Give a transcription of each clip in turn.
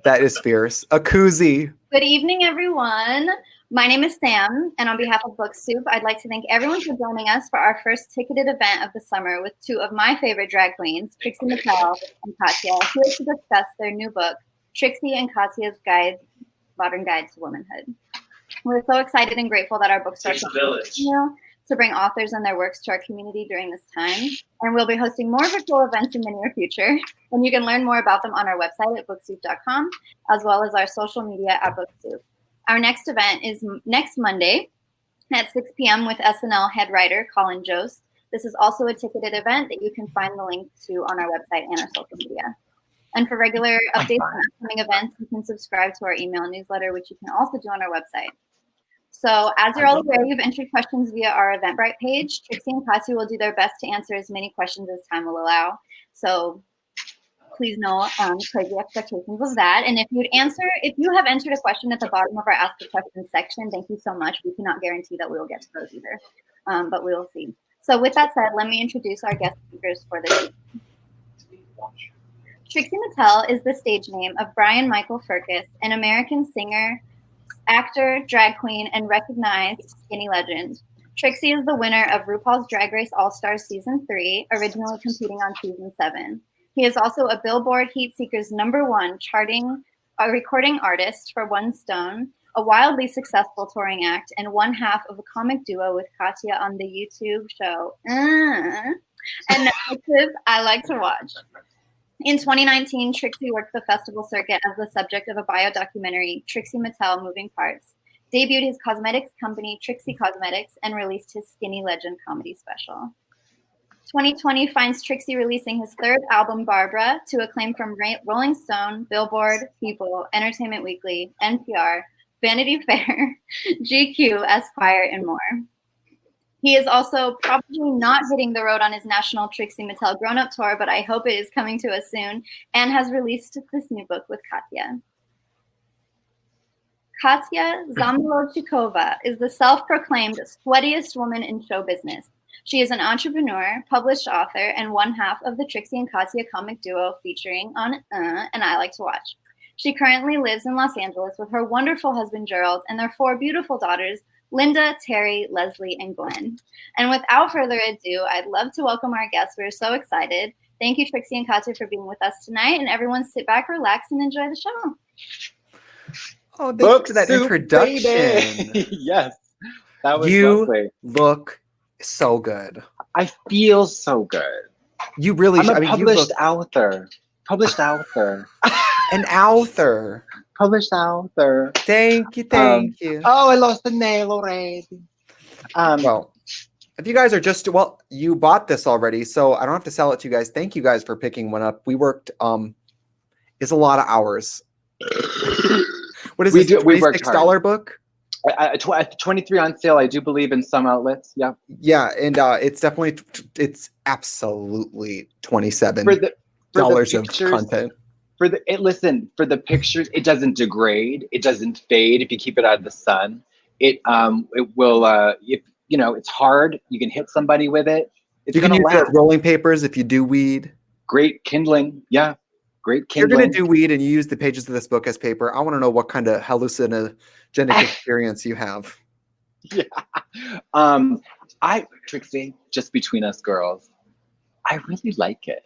That is fierce. A koozie. Good evening, everyone. My name is Sam, and on behalf of Book Soup, I'd like to thank everyone for joining us for our first ticketed event of the summer with two of my favorite drag queens, Trixie Mattel and Katya, here to discuss their new book, Trixie and Katya's Modern Guide to Womanhood. We're so excited and grateful that our books are to bring authors and their works to our community during this time. And we'll be hosting more virtual events in the near future. And you can learn more about them on our website at booksoup.com, as well as our social media at BookSoup. Our next event is next Monday at 6 p.m. with SNL head writer Colin Jost. This is also a ticketed event that you can find the link to on our website and our social media. And for regular updates on upcoming events, you can subscribe to our email newsletter, which you can also do on our website. So as you're all aware, you've entered questions via our Eventbrite page. Trixie and Katya will do their best to answer as many questions as time will allow. So please know crazy expectations of that. And if you have entered a question at the bottom of our Ask a Question section, thank you so much. We cannot guarantee that we will get to those either, but we will see. So with that said, let me introduce our guest speakers for this evening. Trixie Mattel is the stage name of Brian Michael Firkus, an American singer, actor, drag queen, and recognized skinny legend. Trixie is the winner of RuPaul's Drag Race All-Stars Season 3, originally competing on Season 7. He is also a Billboard Heat Seekers #1 recording artist for One Stone, a wildly successful touring act, and one half of a comic duo with Katya on the YouTube show and Netflix's I Like to Watch. In 2019, Trixie worked the festival circuit as the subject of a bio-documentary, Trixie Mattel Moving Parts, debuted his cosmetics company, Trixie Cosmetics, and released his Skinny Legend comedy special. 2020 finds Trixie releasing his third album, Barbara, to acclaim from Rolling Stone, Billboard, People, Entertainment Weekly, NPR, Vanity Fair, GQ, Esquire, and more. He is also probably not hitting the road on his national Trixie Mattel Grown Up Tour, but I hope it is coming to us soon, and has released this new book with Katya. Katya Zamolodchikova is the self-proclaimed sweatiest woman in show business. She is an entrepreneur, published author, and one half of the Trixie and Katya comic duo featuring on and I Like to Watch. She currently lives in Los Angeles with her wonderful husband, Gerald, and their 4 beautiful daughters, Linda, Terry, Leslie, and Gwen. And without further ado, I'd love to welcome our guests. We're so excited. Thank you, Trixie and Katya, for being with us tonight. And everyone sit back, relax, and enjoy the show. Oh, thank you for that introduction. Yes, that was lovely. Look so good. I feel so good. You really I'm a published author. Published author. An author. Published author. Thank you. Oh, I lost the nail already. Well, if you guys are you bought this already, so I don't have to sell it to you guys. Thank you guys for picking one up. We worked, it's a lot of hours. What is this, $26 book? 23 on sale, I do believe, in some outlets. Yeah. Yeah, and it's absolutely $27 of content. For the pictures, it doesn't degrade, it doesn't fade if you keep it out of the sun. It will it's hard, you can hit somebody with it. It's you can use it as rolling papers if you do weed. Great kindling, yeah. Great kindling. You're gonna do weed and you use the pages of this book as paper. I want to know what kind of hallucinogenic experience you have. Yeah. Trixie, just between us girls, I really like it.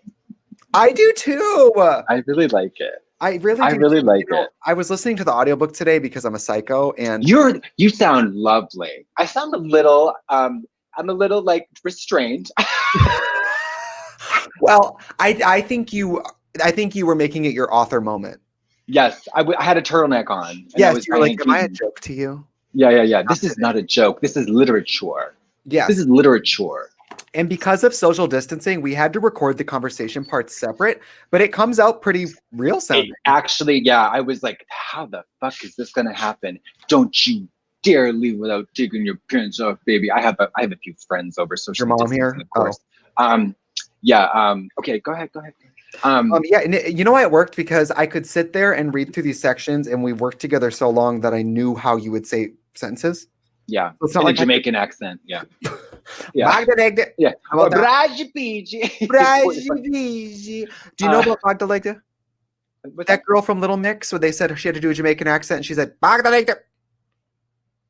I do too. I really like it. I really like it. I was listening to the audiobook today because I'm a psycho, and you sound lovely. I sound a little I'm a little like restrained. Well, I think you were making it your author moment. Yes, I had a turtleneck on. Yes, you were like, am I a joke to you? Yeah. This is not a joke. This is literature. Yes. This is literature. And because of social distancing, we had to record the conversation parts separate, but it comes out pretty real sounding. Actually, yeah, I was like, how the fuck is this going to happen? Don't you dare leave without taking your pants off, baby. I have a few friends over social distancing. Your mom here? Of course. Oh. Okay, go ahead. Yeah, and you know why it worked? Because I could sit there and read through these sections, and we worked together so long that I knew how you would say sentences. Yeah, so it's not like a Jamaican accent. Yeah. Yeah. Yeah. Do you know about Magda Legda? That girl from Little Mix, where they said she had to do a Jamaican accent, and she said, "Bagdad."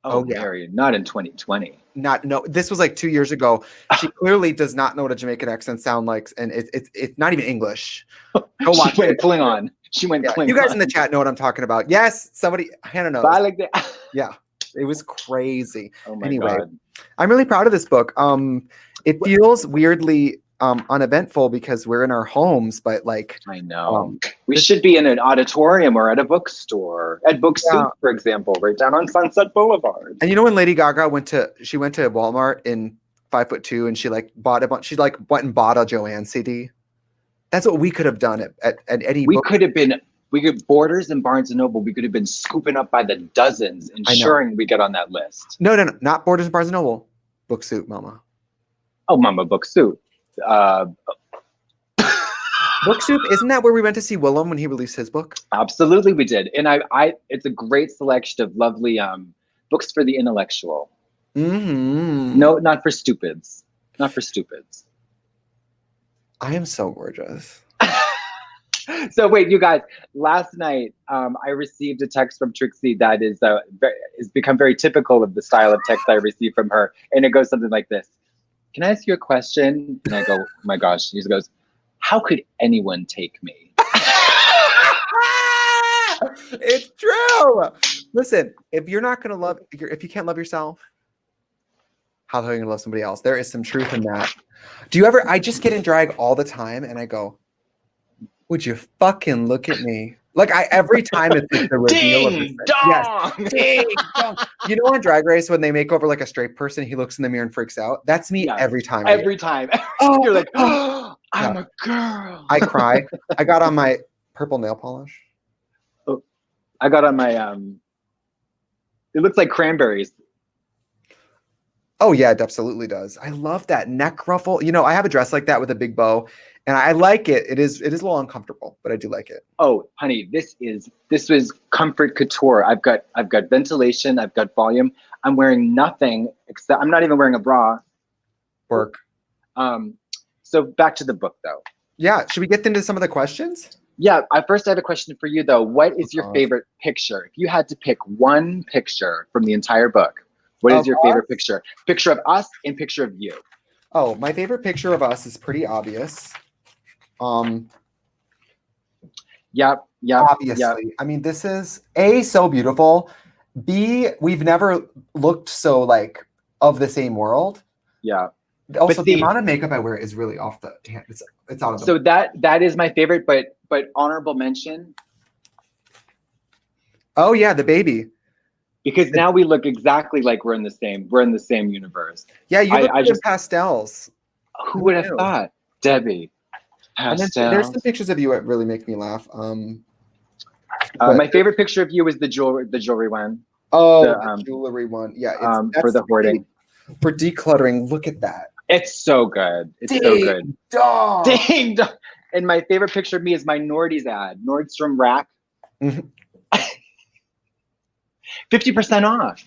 Oh, yeah. Mary, not in 2020. No, this was like 2 years ago. She clearly does not know what a Jamaican accent sound like, and it's not even English. Go watch She went it. Klingon. She went Klingon. You guys in the chat know what I'm talking about. Yes, somebody, Hannah knows. Like that. Yeah, it was crazy. Oh my Anyway, God. I'm really proud of this book. It feels weirdly uneventful because we're in our homes, but like I know. We should be in an auditorium or at a bookstore. At Book Soup, for example, right down on Sunset Boulevard. And you know when Lady Gaga went to Walmart in 5'2" and she like bought a bunch, she like went and bought a Joanne CD. That's what we could have done at any We could Borders and Barnes and Noble, we could have been scooping up by the dozens, ensuring we get on that list. No, not Borders and Barnes and Noble. Book Soup, Mama. Oh, Mama, Book Soup. Book Soup, isn't that where we went to see Willem when he released his book? Absolutely, we did. And it's a great selection of lovely books for the intellectual. Mm-hmm. No, not for stupids. Not for stupids. I am so gorgeous. So wait, you guys. Last night, I received a text from Trixie that is become very typical of the style of text I receive from her, and it goes something like this: "Can I ask you a question?" And I go, "Oh my gosh." She goes, "How could anyone take me?" It's true. Listen, if you're not gonna love, if you can't love yourself, how the hell are you gonna love somebody else? There is some truth in that. Do you ever? I just get in drag all the time, and I go, "Would you fucking look at me?" Like every time it's the reveal of this thing. Yes. Ding dong. You know on Drag Race when they make over like a straight person, he looks in the mirror and freaks out. That's me every time. Every time. You're like, "Oh, I'm a girl." I cry. I got on my purple nail polish. Oh, I got on my it looks like cranberries. Oh yeah, it absolutely does. I love that neck ruffle. You know, I have a dress like that with a big bow, and I like it. It is a little uncomfortable, but I do like it. Oh, honey, this was comfort couture. I've got ventilation. I've got volume. I'm wearing nothing except I'm not even wearing a bra. Work. So back to the book, though. Yeah. Should we get into some of the questions? Yeah. First, I have a question for you, though. What is your favorite picture? If you had to pick one picture from the entire book, what is your favorite picture? Picture of us and picture of you. Oh, my favorite picture of us is pretty obvious. Yep. Obviously. Yep. I mean, this is A, so beautiful. B, we've never looked so like of the same world. Yeah. Also, the amount of makeup I wear is really off the hand. It's out of the So that is my favorite, but honorable mention. Oh yeah, the baby. Because now we look exactly like we're in the same universe. Yeah, you look like pastels. Who would have thought? Debbie. Pastels. And there's some pictures of you that really make me laugh. My favorite picture of you is the jewelry one. Oh, the jewelry one. Yeah, for the hoarding. For decluttering, look at that. It's so good. It's so good. Ding dong. And my favorite picture of me is my Nordy's ad, Nordstrom Rack. 50% off.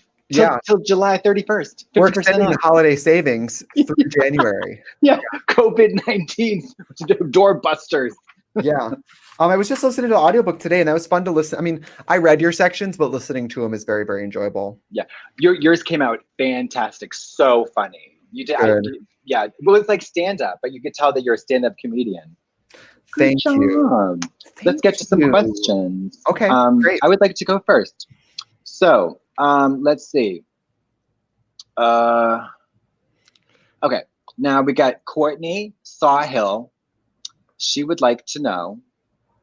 Till July 31st. We're extending the holiday savings through January. Yeah, COVID-19 door busters. Yeah. I was just listening to the audiobook today, and that was fun to listen. I mean, I read your sections, but listening to them is very, very enjoyable. Yeah, yours came out fantastic. So funny. You did. Yeah. Well, it's like stand-up, but you could tell that you're a stand-up comedian. Thank you. Let's get to some questions. Okay. Great. I would like to go first. So, let's see. Okay. Now we got Courtney Sawhill. She would like to know,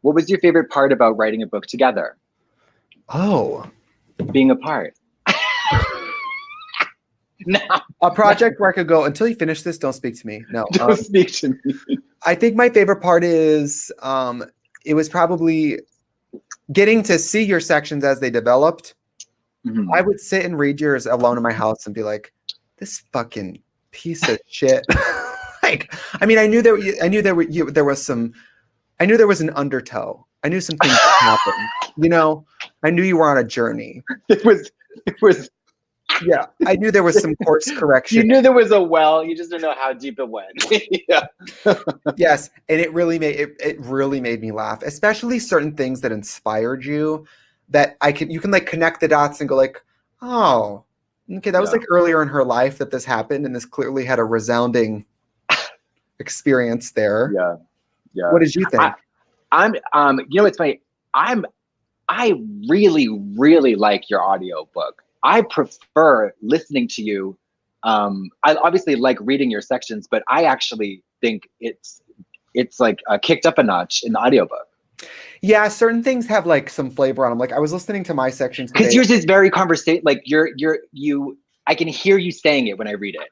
what was your favorite part about writing a book together? Oh. Being apart. No. A project where I could go, until you finish this, don't speak to me. No. Don't speak to me. I think my favorite part is, it was probably getting to see your sections as they developed. Mm-hmm. I would sit and read yours alone in my house and be like, this fucking piece of shit. Like, I mean, I knew there was an undertow. I knew some things happened. You know, I knew you were on a journey. It was Yeah, I knew there was some course correction. You knew there was a well, you just didn't know how deep it went. Yeah. Yes, and it really made me laugh, especially certain things that inspired you that you can like connect the dots and go like, oh, okay, that was like earlier in her life that this happened, and this clearly had a resounding experience there. Yeah. Yeah. What did you think? I'm you know, it's funny. I really, really like your audiobook. I prefer listening to you. I obviously like reading your sections, but I actually think it's like kicked up a notch in the audiobook. Yeah, certain things have like some flavor on them. Like I was listening to my sections because yours is very conversation. Like I can hear you saying it when I read it.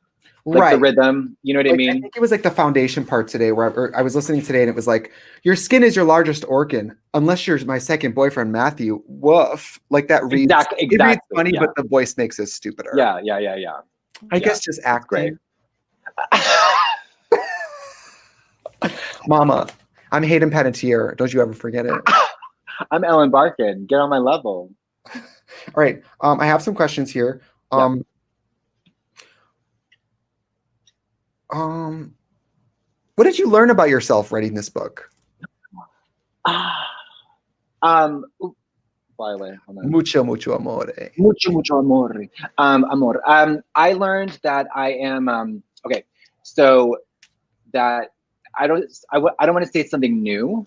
Like right. The rhythm, you know what I mean? I think it was like the foundation part today where I was listening today and it was like, your skin is your largest organ, unless you're my second boyfriend, Matthew. Woof. Like that reads, exactly. It reads funny, but the voice makes it stupider. Yeah. I guess just acting. Mama, I'm Hayden Panettiere. Don't you ever forget it. I'm Ellen Barkin. Get on my level. All right. I have some questions here. What did you learn about yourself writing this book? Mucho amore. Mucho amore. Amor. I learned that I am so that I don't want to say something new,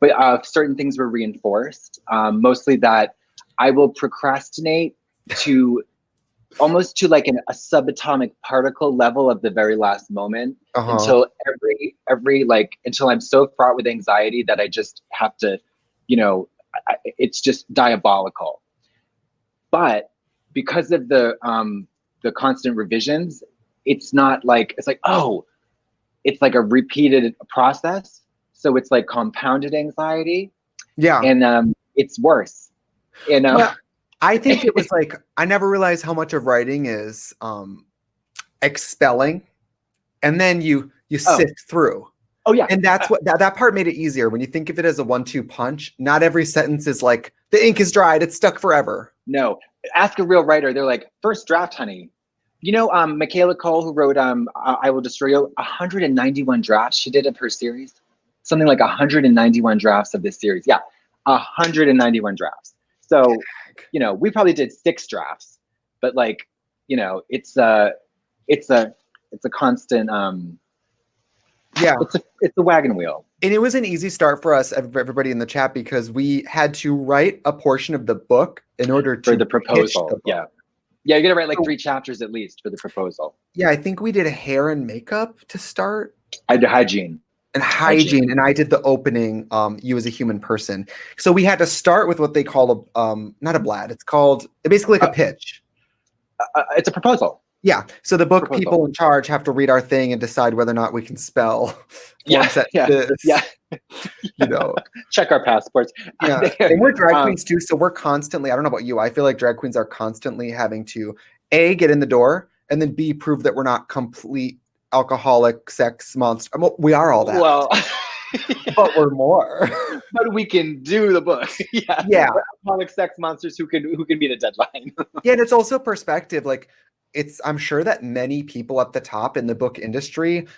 but certain things were reinforced. Mostly that I will procrastinate to almost to like a subatomic particle level of the very last moment until every until I'm so fraught with anxiety that I just have to, it's just diabolical. But because of the constant revisions, it's not like, it's like, oh, it's like a repeated process. So it's like compounded anxiety. Yeah. And it's worse, Well, I think it was like, I never realized how much of writing is expelling, and then you sift through. Oh yeah. And that's what that part made it easier. When you think of it as a 1-2 punch, not every sentence is like, the ink is dried, it's stuck forever. No, ask a real writer. They're like, first draft, honey. Michaela Cole, who wrote I Will Destroy You, 191 drafts she did of her series. Something like 191 drafts of this series. Yeah, 191 drafts. So, we probably did 6 drafts, but like, it's a constant, it's a wagon wheel. And it was an easy start for us, everybody in the chat, because we had to write a portion of the book in order to for the proposal. Yeah, you're gonna write like 3 chapters at least for the proposal. Yeah, I think we did hair and makeup to start. I did hygiene. And hygiene, and I did the opening, you as a human person. So we had to start with what they call not a blad. It's called basically like a pitch. It's a proposal. Yeah. So the book people in charge have to read our thing and decide whether or not we can spell. Yeah. Check our passports. Yeah. And we're drag queens too, so we're constantly, I don't know about you, I feel like drag queens are constantly having to A, get in the door, and then B, prove that we're not complete alcoholic sex monster. We are all that. Well, but we're more. But we can do the book. Yeah. We're alcoholic sex monsters who can meet a deadline. Yeah, and it's also perspective. Like, I'm sure that many people at the top in the book industry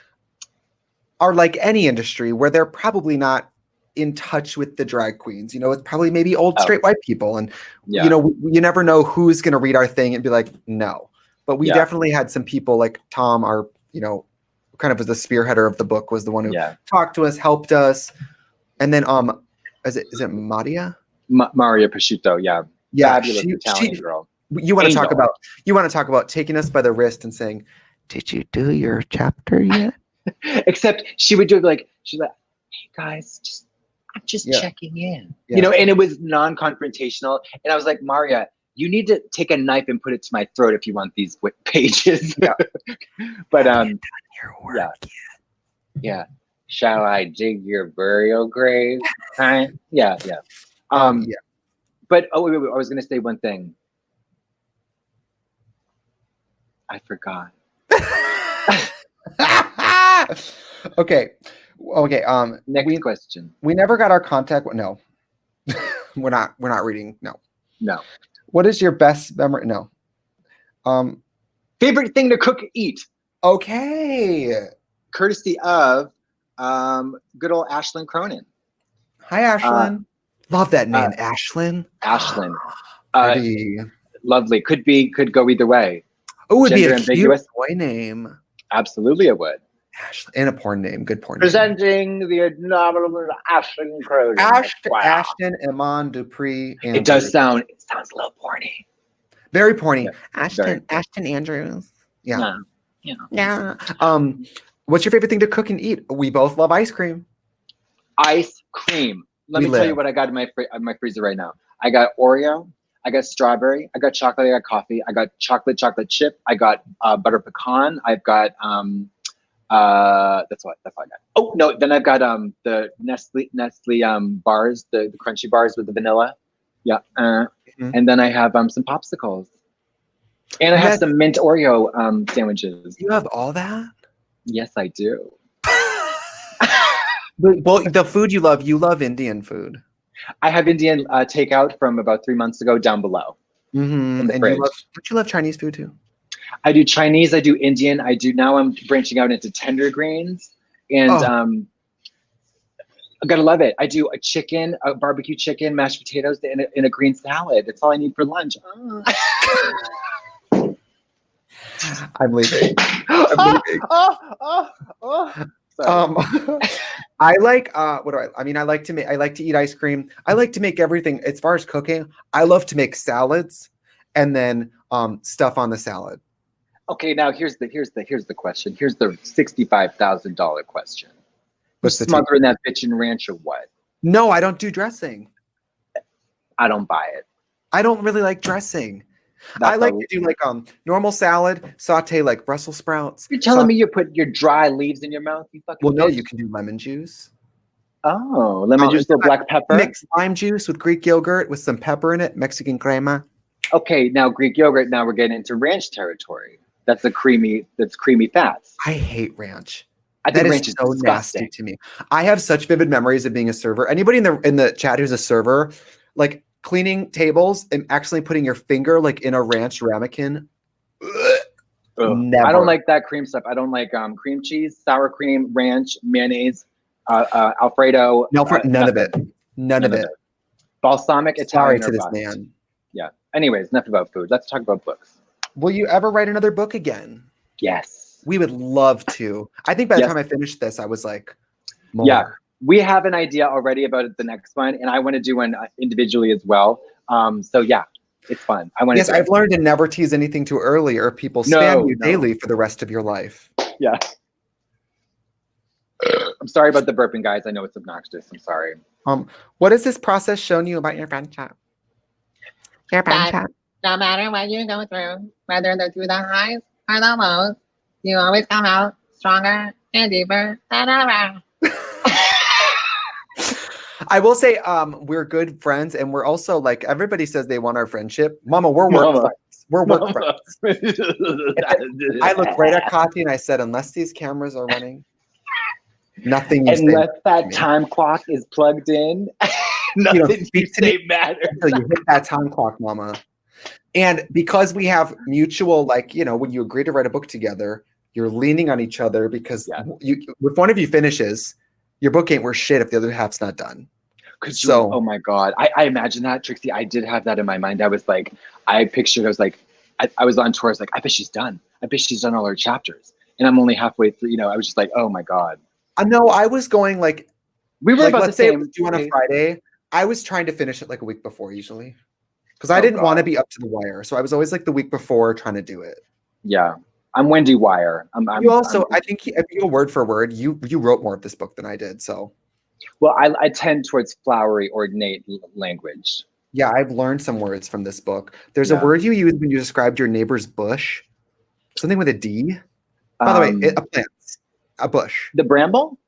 are like any industry where they're probably not in touch with the drag queens. It's probably maybe old straight white people, and you never know who's going to read our thing and be like, no. But we definitely had some people like Tom, our kind of was the spearheader of the book, was the one who talked to us, helped us. And then is it Maria? Maria Prosciutto, yeah. Fabulous Italian girl. You want to talk about taking us by the wrist and saying, "Did you do your chapter yet?" Except she would do it like, she's like, "Hey guys, I'm just checking in." And it was non-confrontational. And I was like, Maria, you need to take a knife and put it to my throat if you want these pages. Yeah. But have you done your work yet? Yeah. Shall I dig your burial grave? Yeah. But wait, I was gonna say one thing. I forgot. Okay. Next question. We never got our contact. No, we're not reading. No. No. What is your best memory? No. Favorite thing to cook, eat. Okay. Courtesy of good old Ashlyn Cronin. Hi, Ashlyn. Love that name, Ashlyn. Ashlyn. Pretty. Lovely. Could go either way. Oh, it would be Gender a ambiguous. cute boy name. Absolutely, it would. Ashlyn. And a porn name. Good porn name. Presenting the inaugural Ashlyn Cronin. Ashton Iman Dupree Andrews. It sounds a little porny. Very porny. Yeah, Ashton Andrews. Yeah. Yeah. What's your favorite thing to cook and eat? We both love ice cream. Ice cream. Let me tell you what I got in my freezer right now. I got Oreo. I got strawberry. I got chocolate. I got coffee. I got chocolate chip. I got butter pecan. I've got that's what I got. Oh no, then I've got the Nestle bars, the crunchy bars with the vanilla. Yeah. And then I have some popsicles. And I have some mint Oreo sandwiches. You have all that? Yes, I do. Well, the food you love Indian food. I have Indian takeout from about 3 months ago down below. Mm-hmm. And you love Chinese food too? I do Chinese, I do Indian, now I'm branching out into tender greens. And I gotta love it. I do a barbecue chicken, mashed potatoes, in a green salad. That's all I need for lunch. I'm leaving. I like I like to eat ice cream. I like to make everything. As far as cooking, I love to make salads and then stuff on the salad. Okay, now here's the question. Here's the $65,000 question. What's the smothering that bitch in ranch or what? No, I don't do dressing. I don't buy it. I don't really like dressing. I like to do normal salad, saute like Brussels sprouts. You're telling me you put your dry leaves in your mouth? You fucking no, you can do lemon juice. Oh, lemon juice with black pepper? Mix lime juice with Greek yogurt with some pepper in it, Mexican crema. Okay, now Greek yogurt, now we're getting into ranch territory. That's creamy fats. I hate ranch. I think that ranch is so nasty to me. I have such vivid memories of being a server. Anybody in the chat who's a server, like cleaning tables and actually putting your finger in a ranch ramekin. Never. I don't like that cream stuff. I don't like cream cheese, sour cream, ranch, mayonnaise, Alfredo. None of it. None of it. Balsamic Italian. Sorry to this man. Yeah. Anyways, enough about food. Let's talk about books. Will you ever write another book again? Yes. We would love to. I think by the time I finished this, I was like, more. Yeah. We have an idea already about the next one, and I want to do one individually as well. So yeah, it's fun. Yes, I've learned to never tease anything too early, or people spam you daily for the rest of your life. Yeah. I'm sorry about the burping, guys. I know it's obnoxious. I'm sorry. What has this process shown you about your friendship? No matter what you go through, whether through the highs or the lows, you always come out stronger and deeper than ever. I will say we're good friends, and we're also everybody says they want our friendship. Mama, we're work friends. We're work friends. I looked right at Katya and I said, unless these cameras are running, nothing you unless that time clock is plugged in, nothing you say matters. Until you hit that time clock, Mama. And because we have mutual, when you agree to write a book together, you're leaning on each other because if one of you finishes, your book ain't worth shit if the other half's not done. Oh my God. I imagine that, Trixie. I did have that in my mind. I was I was on tour. I was I bet she's done. I bet she's done all her chapters. And I'm only halfway through, I was just oh my God. No, I was going we were about let's say it was due on a Friday. I was trying to finish it a week before usually. Because I didn't want to be up to the wire. So I was always the week before trying to do it. Yeah. I'm Wendy Wire. I think if you go word for word, you wrote more of this book than I did. So, well, I tend towards flowery, ornate language. Yeah, I've learned some words from this book. There's a word you used when you described your neighbor's bush, something with a D. By the way, a plant, a bush. The bramble?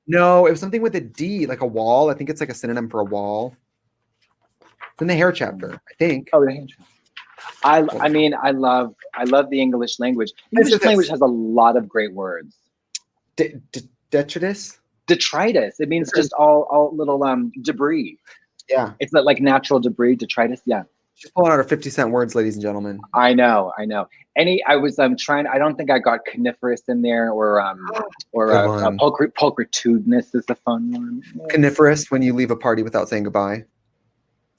No, it was something with a D, like a wall. I think it's a synonym for a wall. It's in the hair chapter, I think. Oh, the hair chapter. I love the English language. English language has a lot of great words. Detritus? Detritus. It means just all little debris. Yeah. It's not natural debris, detritus. Yeah. She's pulling out her 50-cent words, ladies and gentlemen. I know. I was trying. I don't think I got coniferous in there, or pulchritudinous is a fun one. Coniferous, when you leave a party without saying goodbye. Is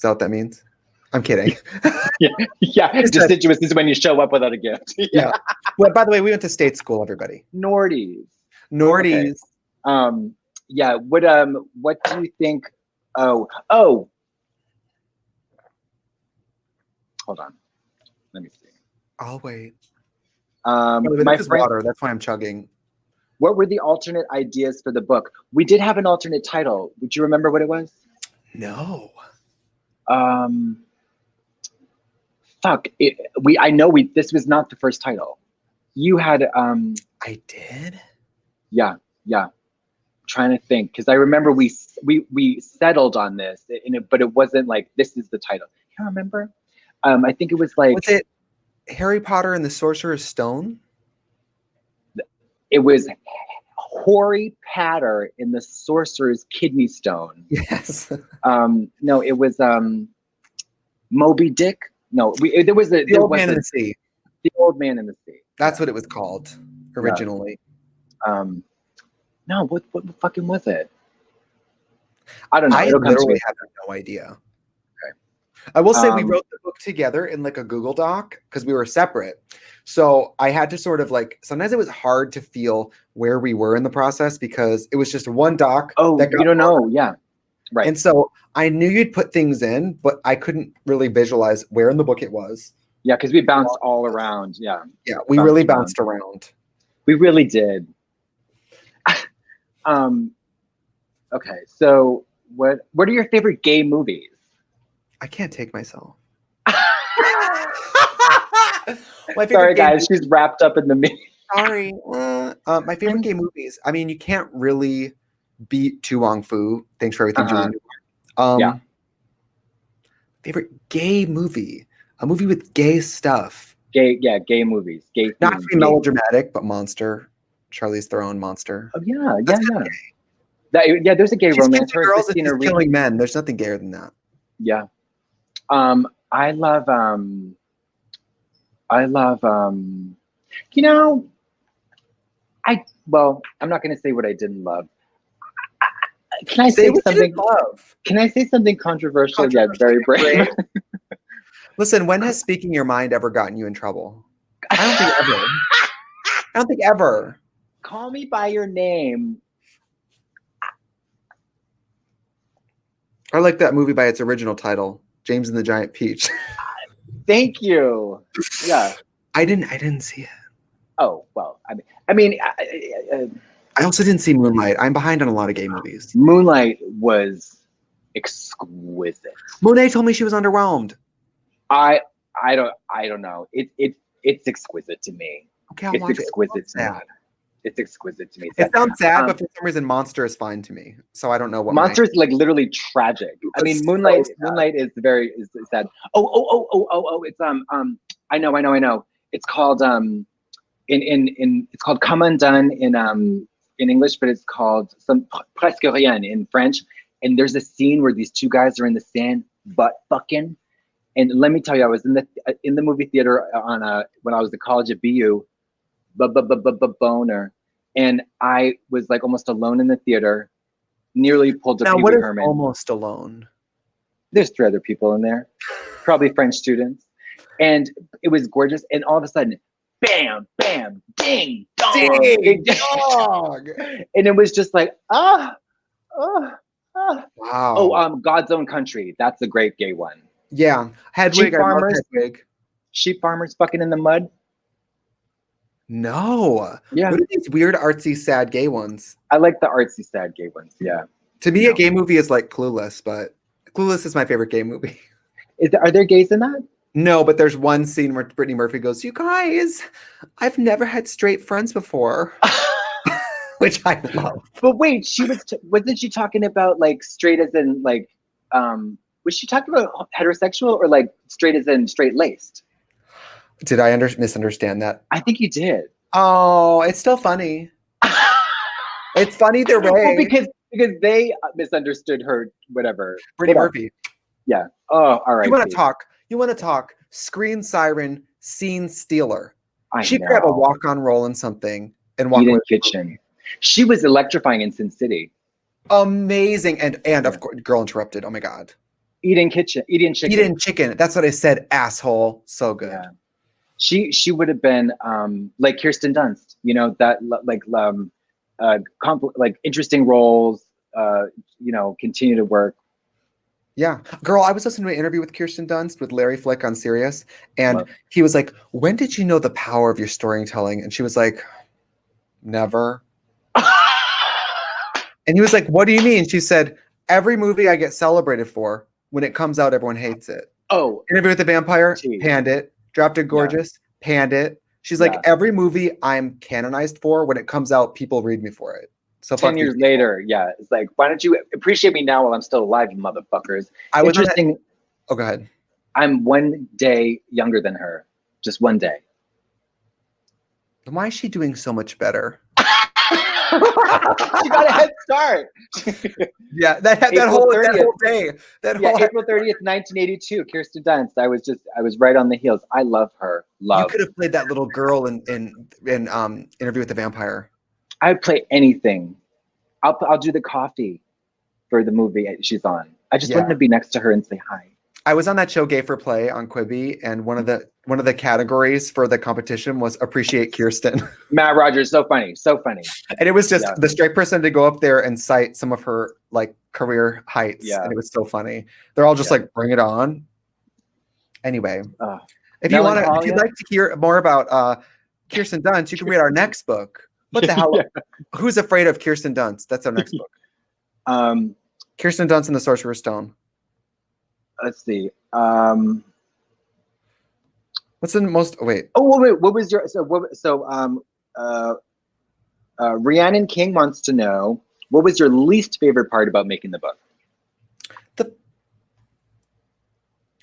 that what that means? I'm kidding. Yeah. Deciduous is when you show up without a gift. Yeah. Well, by the way, we went to state school, everybody. Nordies. Okay. Yeah. What do you think? Oh. Hold on. Let me see. I'll wait. My friend, water. That's why I'm chugging. What were the alternate ideas for the book? We did have an alternate title. Would you remember what it was? No. This was not the first title. You had I did? Yeah. Trying to think, because I remember we settled on this, but it wasn't like this is the title. Can't remember. I think it was like, was it Harry Potter and the Sorcerer's Stone? It was Harry Potter in the Sorcerer's Kidney Stone. Yes. No, it was Moby Dick. No, the Old Man in the Sea. The Old Man in the Sea. That's what it was called originally. Yeah. No, what fucking was it? I don't know. I literally have no idea. Okay. I will say we wrote the book together in like a Google Doc because we were separate. So I had to sort of like, sometimes it was hard to feel where we were in the process because it was just one doc. Oh, you don't know. Yeah. Right. And so I knew you'd put things in, but I couldn't really visualize where in the book it was. Yeah, because we bounced all around. Yeah. Yeah, we really bounced around. We really did. Okay, so what are your favorite gay movies? I can't take myself. Sorry, guys, she's wrapped up in the me. Sorry. My favorite gay movies. I mean, you can't really beat Tu Wong Fu. Thanks for everything, Julie. Yeah. Favorite gay movie. A movie with gay stuff. Gay movies. Gay. Not to be melodramatic, but Monster. Charlize Theron, Monster. Oh yeah. There's a gay romance. Girls that she's killing men. There's nothing gayer than that. Yeah. I love I'm not going to say what I didn't love. Can I say something? Can I say something controversial? Yeah, very brave. Listen, when has speaking your mind ever gotten you in trouble? I don't think ever. Call Me by Your Name. I like that movie by its original title, James and the Giant Peach. Thank you. Yeah. I didn't see it. Oh, well, I mean, I also didn't see Moonlight. I'm behind on a lot of gay movies. Moonlight was exquisite. Monet told me she was underwhelmed. I don't know. It's exquisite to me. Okay, I'll watch it. It's exquisite to me. It sounds sad, but for some reason, Monster is fine to me. So I don't know what. Monster is like literally tragic. I mean, Moonlight is sad. Oh! It's I know. It's called it's called Come Undone in English, but it's called some Presque Rien in French. And there's a scene where these two guys are in the sand butt fucking. And let me tell you, I was in the movie theater when I was at college at BU. Boner, and I was like almost alone in the theater. Nearly pulled a Pee Wee Herman. Almost alone. There's 3 other people in there, probably French students, and it was gorgeous. And all of a sudden, bam, bam, ding, dong, ding, dong, and it was just like Wow. Oh, God's Own Country. That's a great gay one. Yeah, Hedwig. Hedwig. Sheep farmers fucking in the mud. No. Yeah. What are these weird, artsy, sad gay ones? I like the artsy, sad gay ones. Yeah. To me, a gay movie is like Clueless, but Clueless is my favorite gay movie. Are there gays in that? No, but there's one scene where Brittany Murphy goes, "You guys, I've never had straight friends before," which I love. But wait, wasn't she talking about like straight as in like, was she talking about heterosexual or like straight as in straight laced? Did I misunderstand that? I think you did. Oh, it's still funny. It's funny either way. Well, because they misunderstood her, whatever. Brittany Murphy. Yeah. Oh, all right. You want to talk? You want to talk screen siren, scene stealer. She know. could have a walk-on role in something and walk Eden away. Kitchen. She was electrifying in Sin City. Amazing. And of course, Girl Interrupted. Oh my God. Eden Chicken. Eden Chicken. That's what I said, asshole. So good. Yeah. She would have been like Kirsten Dunst, you know, that like interesting roles, you know, continue to work. Yeah. Girl, I was listening to an interview with Kirsten Dunst with Larry Flick on Sirius, and he was like, when did you know the power of your storytelling? And she was like, never. And he was like, what do you mean? She said, every movie I get celebrated for, when it comes out, everyone hates it. Oh. Interview with the Vampire, panned it. Drop Dead Gorgeous, panned it. She's like, every movie I'm canonized for, when it comes out, people read me for it. So 10 years later, it's like, why don't you appreciate me now while I'm still alive, you motherfuckers? I was interesting. Oh, go ahead. I'm one day younger than her, just one day. Why is she doing so much better? She got a head start. Yeah, that whole day. April 30th, 1982. Kirsten Dunst. I was right on the heels. I love her. You could have played that little girl in Interview with the Vampire. I'd play anything. I'll do the coffee for the movie she's on. I just want to be next to her and say hi. I was on that show Gay for Play on Quibi, and one of the categories for the competition was appreciate Kirsten. Matt Rogers, so funny. And it was just the straight person to go up there and cite some of her like career heights. Yeah. And it was so funny. They're all just like, bring it on. Anyway, if you'd like to hear more about Kirsten Dunst, you can read our next book. What the hell? Who's Afraid of Kirsten Dunst? That's our next book. Kirsten Dunst and the Sorcerer's Stone. Let's see. What's the most? Oh, wait. Oh, wait. What was your? Rhiannon King wants to know, what was your least favorite part about making the book?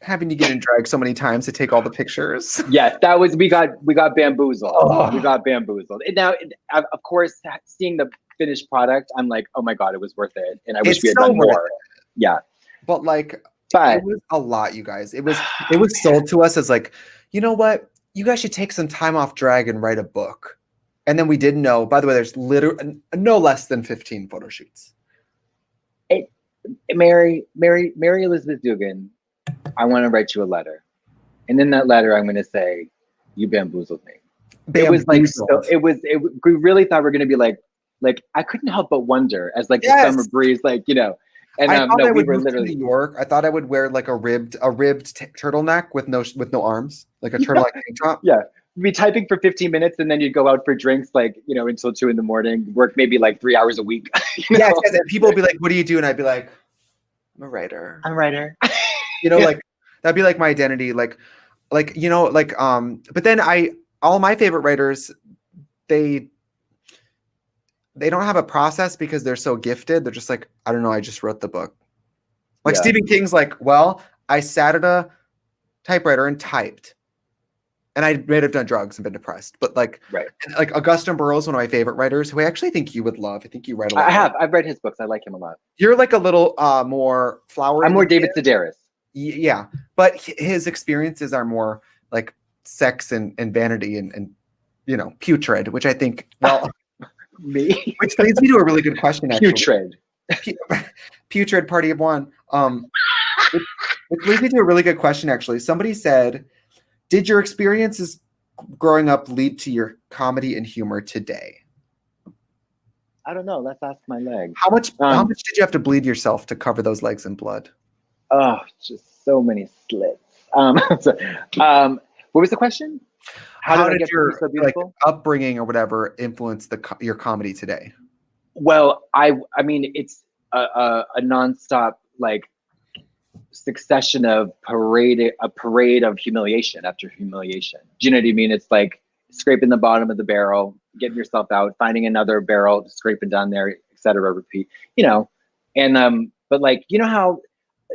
Having to get in drag so many times to take all the pictures. Yes, that was we got bamboozled. Oh. We got bamboozled. And now, of course, seeing the finished product, I'm like, oh my God, it was worth it, and I wish we had done more. Yeah, but like. But it was a lot, you guys. It was sold to us as like, you know what? You guys should take some time off drag and write a book. And then we didn't know. By the way, there's literally no less than 15 photo shoots. Mary Elizabeth Dugan, I want to write you a letter. And in that letter, I'm going to say, you bamboozled me. It was like, we really thought we were going to be like I couldn't help but wonder as like the summer breeze, like, you know. And I thought I would move to New York. I thought I would wear like a ribbed turtleneck with no arms, like a turtleneck tank top. Yeah, you'd be typing for 15 minutes, and then you'd go out for drinks, like, you know, until 2 a.m. Work maybe like 3 hours a week. Yes, and people would be like, "What do you do?" And I'd be like, "I'm a writer." You know, like that'd be like my identity, like you know, like But then all my favorite writers, they don't have a process because they're so gifted. They're just like, I don't know, I just wrote the book. Like Stephen King's like, well, I sat at a typewriter and typed. And I may have done drugs and been depressed. But like Augustin Burroughs, one of my favorite writers, who I actually think you would love. I think you write a lot. I've read his books. I like him a lot. You're like a little more flowery. I'm more David Sedaris. Yeah. But his experiences are more like sex and vanity and you know, putrid, which I think, well... Me, which leads me to a really good question. Actually. Putrid party of one. Which leads me to a really good question. Actually, somebody said, "Did your experiences growing up lead to your comedy and humor today?" I don't know. Let's ask my leg. How much did you have to bleed yourself to cover those legs in blood? Oh, just so many slits. What was the question? How did your upbringing or whatever influence your comedy today? Well, I mean, it's a nonstop like succession of a parade of humiliation after humiliation. Do you know what I mean? It's like scraping the bottom of the barrel, getting yourself out, finding another barrel, scraping down there, etc. Repeat. You know, and but like, you know how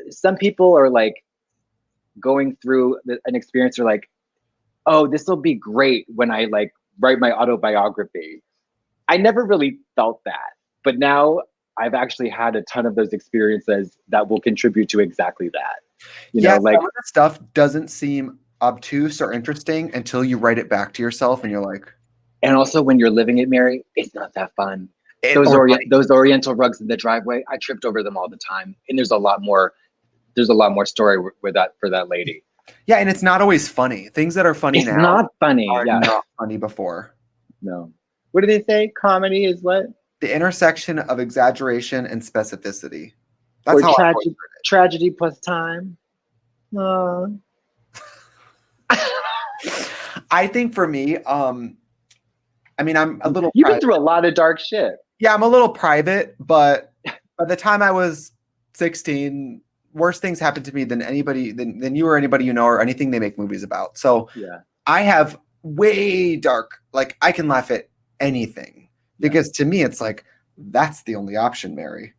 some people are like going through an experience, or like, oh, this will be great when I like write my autobiography. I never really felt that, but now I've actually had a ton of those experiences that will contribute to exactly that. You yeah, know, like some of the stuff doesn't seem obtuse or interesting until you write it back to yourself and you're like. And also when you're living it, Mary, it's not that fun. Those Oriental rugs in the driveway, I tripped over them all the time. And there's a lot more story with that for that lady. Yeah, and it's not always funny. Things that are funny now not funny. are not funny before. No. What do they say? Comedy is what? The intersection of exaggeration and specificity. That's how tragedy plus time. I think for me, I mean, I'm a little. You've been through a lot of dark shit. Yeah, I'm a little private, but by the time I was 16, worse things happened to me than anybody, than you or anybody you know, or anything they make movies about. So yeah, I have way dark. Like I can laugh at anything because to me, it's like that's the only option, Mary.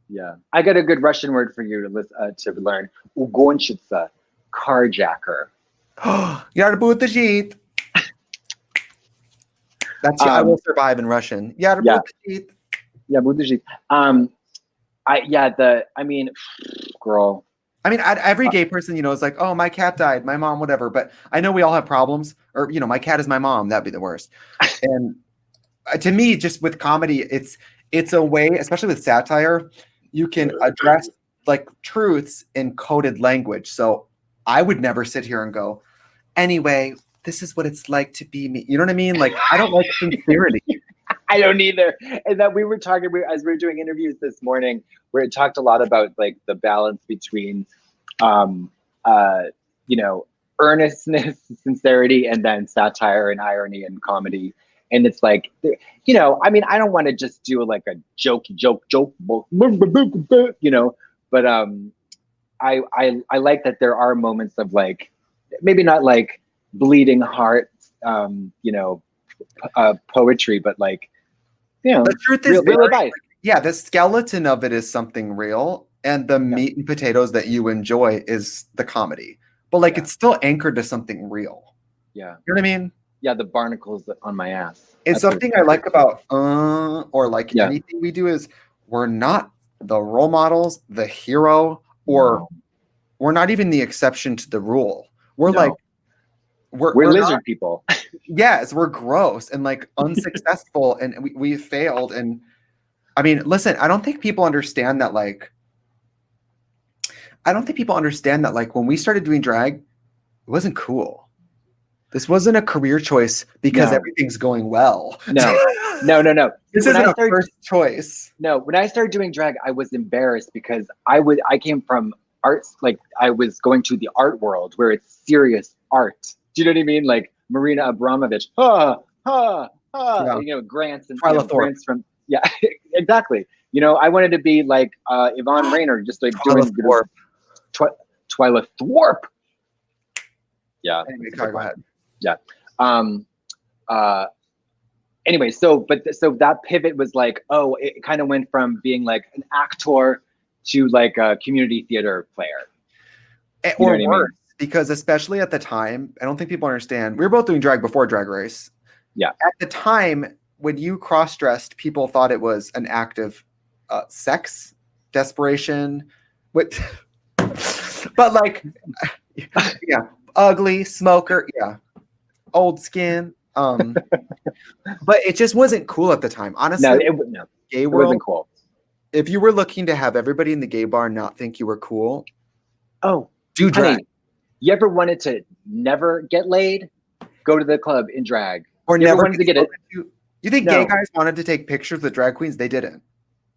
Yeah, I got a good Russian word for you to learn. Ugonщица, carjacker. Yarabutashit. That's I will survive in Russian. Yarabutashit. Yarabutashit. Girl. I mean, every gay person, you know, is like, oh, my cat died, my mom, whatever. But I know we all have problems. Or, you know, my cat is my mom. That'd be the worst. And to me, just with comedy, it's a way, especially with satire, you can address like truths in coded language. So I would never sit here and go, anyway, this is what it's like to be me. You know what I mean? Like, I don't like sincerity. I don't either. And that we were talking, as we were doing interviews this morning, where it talked a lot about like the balance between, earnestness, sincerity, and then satire and irony and comedy. And it's like, you know, I mean, I don't want to just do like a joke, you know, but I like that there are moments of like, maybe not like bleeding heart, poetry, but like, you know, the truth is real advice. Yeah, the skeleton of it is something real, and the meat and potatoes that you enjoy is the comedy. But like, it's still anchored to something real. Yeah, you know what I mean? Yeah, the barnacles on my ass. It's something I like about or like anything we do is we're not the role models, the hero, or we're not even the exception to the rule. We're like we're lizard people. Yes, we're gross and like unsuccessful, and we failed. And I mean, listen, I don't think people understand that. Like, when we started doing drag, it wasn't cool. This wasn't a career choice because everything's going well. No. This isn't a first choice. No, when I started doing drag, I was embarrassed because I came from arts, like I was going to the art world where it's serious art. Do you know what I mean? Like Marina Abramovich, you know, grants and grants from, exactly. You know, I wanted to be like Yvonne Rainer, just like doing Twyla Thorpe. Yeah. Anyway, go ahead. Yeah. Anyway, so that pivot was like, it kind of went from being like an actor to like a community theater player. Or worse, because especially at the time, I don't think people understand. We were both doing drag before Drag Race. Yeah. At the time, when you cross-dressed, people thought it was an act of sex, desperation, but like, ugly, smoker, old skin. But it just wasn't cool at the time. Honestly, gay world, it wasn't cool. If you were looking to have everybody in the gay bar not think you were cool, do drag. Honey, you ever wanted to never get laid? Go to the club in drag. Or you never wanted to get it. You think gay guys wanted to take pictures with drag queens? They didn't.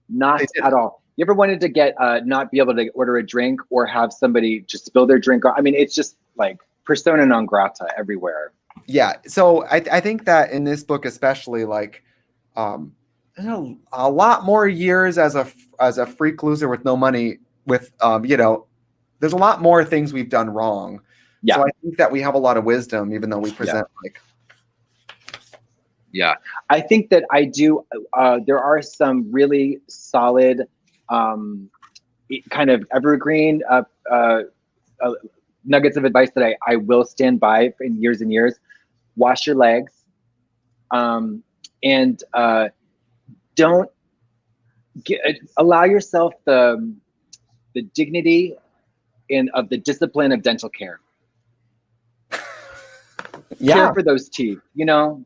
Not at all. You ever wanted to get not be able to order a drink or have somebody just spill their drink? I mean, it's just like persona non grata everywhere. Yeah. So I think that in this book, especially, like, a lot more years as a freak loser with no money, with there's a lot more things we've done wrong. Yeah. So I think that we have a lot of wisdom, even though we present like. Yeah, I think that I do. There are some really solid, kind of evergreen nuggets of advice that I will stand by in years and years. Wash your legs, and don't allow yourself the dignity of the discipline of dental care. Yeah. Care for those teeth, you know,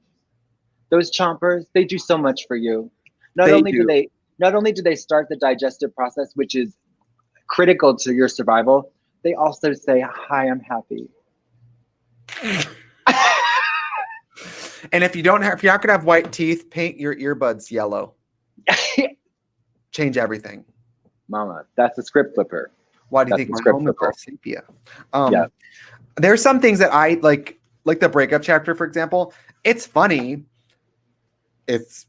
those chompers, they do so much for you. Not only do they start the digestive process, which is critical to your survival, they also say, hi, I'm happy. And if you're not gonna have white teeth, paint your earbuds yellow. Change everything. Mama, that's a script flipper. Why do you think my home is called sepia? Yeah. There's some things that I like the breakup chapter, for example. It's funny. It's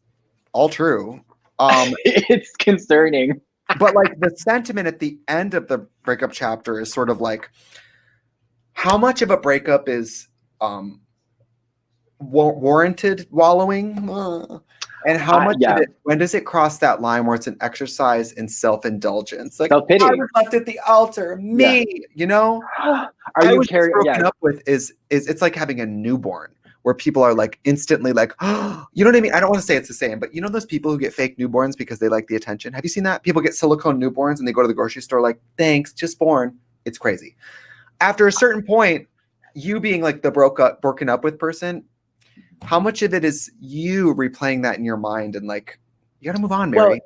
all true. It's concerning. But like the sentiment at the end of the breakup chapter is sort of like, how much of a breakup is warranted wallowing, and how much of it, when does it cross that line where it's an exercise in self-indulgence? Like, self-pity. I was left at the altar, you know. Broken up with is it's like having a newborn, where people are like instantly like, oh, you know what I mean? I don't want to say it's the same, but you know those people who get fake newborns because they like the attention? Have you seen that? People get silicone newborns and they go to the grocery store like, thanks, just born. It's crazy. After a certain point, you being like the broken up with person, how much of it is you replaying that in your mind and like, you gotta move on, Mary?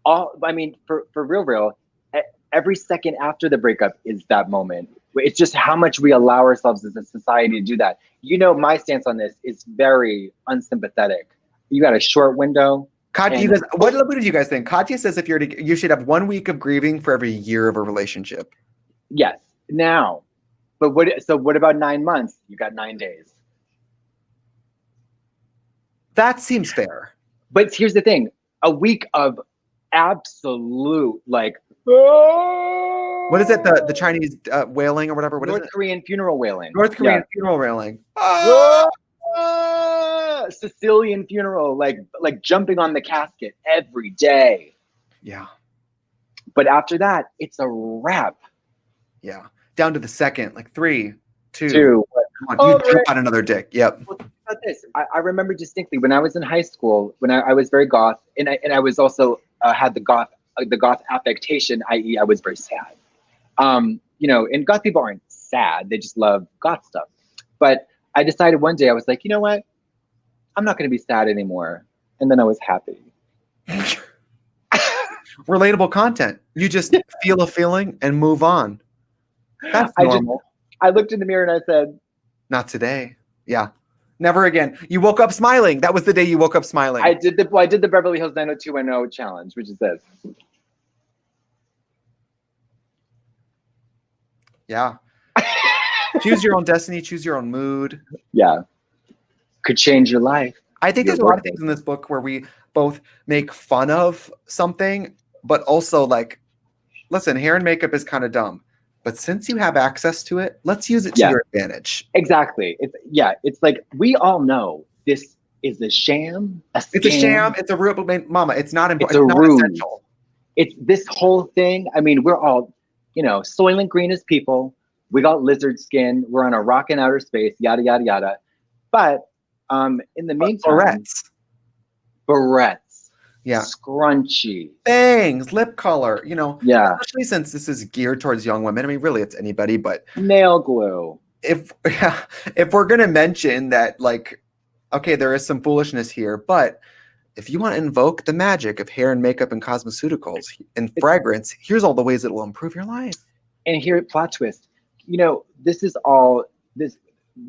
Well, for real, every second after the breakup is that moment. It's just how much we allow ourselves as a society to do that. You know, my stance on this is very unsympathetic. You got a short window. Katya, what did you guys think? Katya says you should have 1 week of grieving for every year of a relationship. Yes. Now, but what about 9 months? You got 9 days. That seems fair. But here's the thing. A week of absolute like, what is it? The Chinese wailing or whatever? North Korean funeral wailing. North Korean funeral wailing. Sicilian funeral, like jumping on the casket every day. Yeah. But after that, it's a wrap. Yeah. Down to the second, like 3, 2. Come on, you jump on another dick. Yep. Well, think about this. I remember distinctly when I was in high school, when I was very goth, and I was also had the goth affectation, i.e. I was very sad. You know, and goth people aren't sad, they just love goth stuff. But I decided one day, I was like, you know what? I'm not going to be sad anymore. And then I was happy. Relatable content. You just feel a feeling and move on. That's normal. I looked in the mirror and I said, not today. Yeah. Never again. You woke up smiling. That was the day you woke up smiling. I did the Beverly Hills 90210 challenge, which is this. Yeah. Choose your own destiny, choose your own mood. Yeah. Could change your life. I think there's a lot of things in this book where we both make fun of something, but also like, listen, hair and makeup is kind of dumb, but since you have access to it, let's use it to your advantage. Exactly. It's like, we all know this is a sham. It's a sham. It's a real, mama, it's not important. It's not essential. It's this whole thing. I mean, we're all, you know, Soylent Green as people. We got lizard skin. We're on a rock in outer space, yada, yada, yada. But in the meantime, barrettes, scrunchies, bangs, lip color, you know, especially since this is geared towards young women. I mean, really, it's anybody, but nail glue. If we're gonna mention that, like, okay, there is some foolishness here, but if you want to invoke the magic of hair and makeup and cosmeceuticals and fragrance, here's all the ways it will improve your life. And here, plot twist. You know, this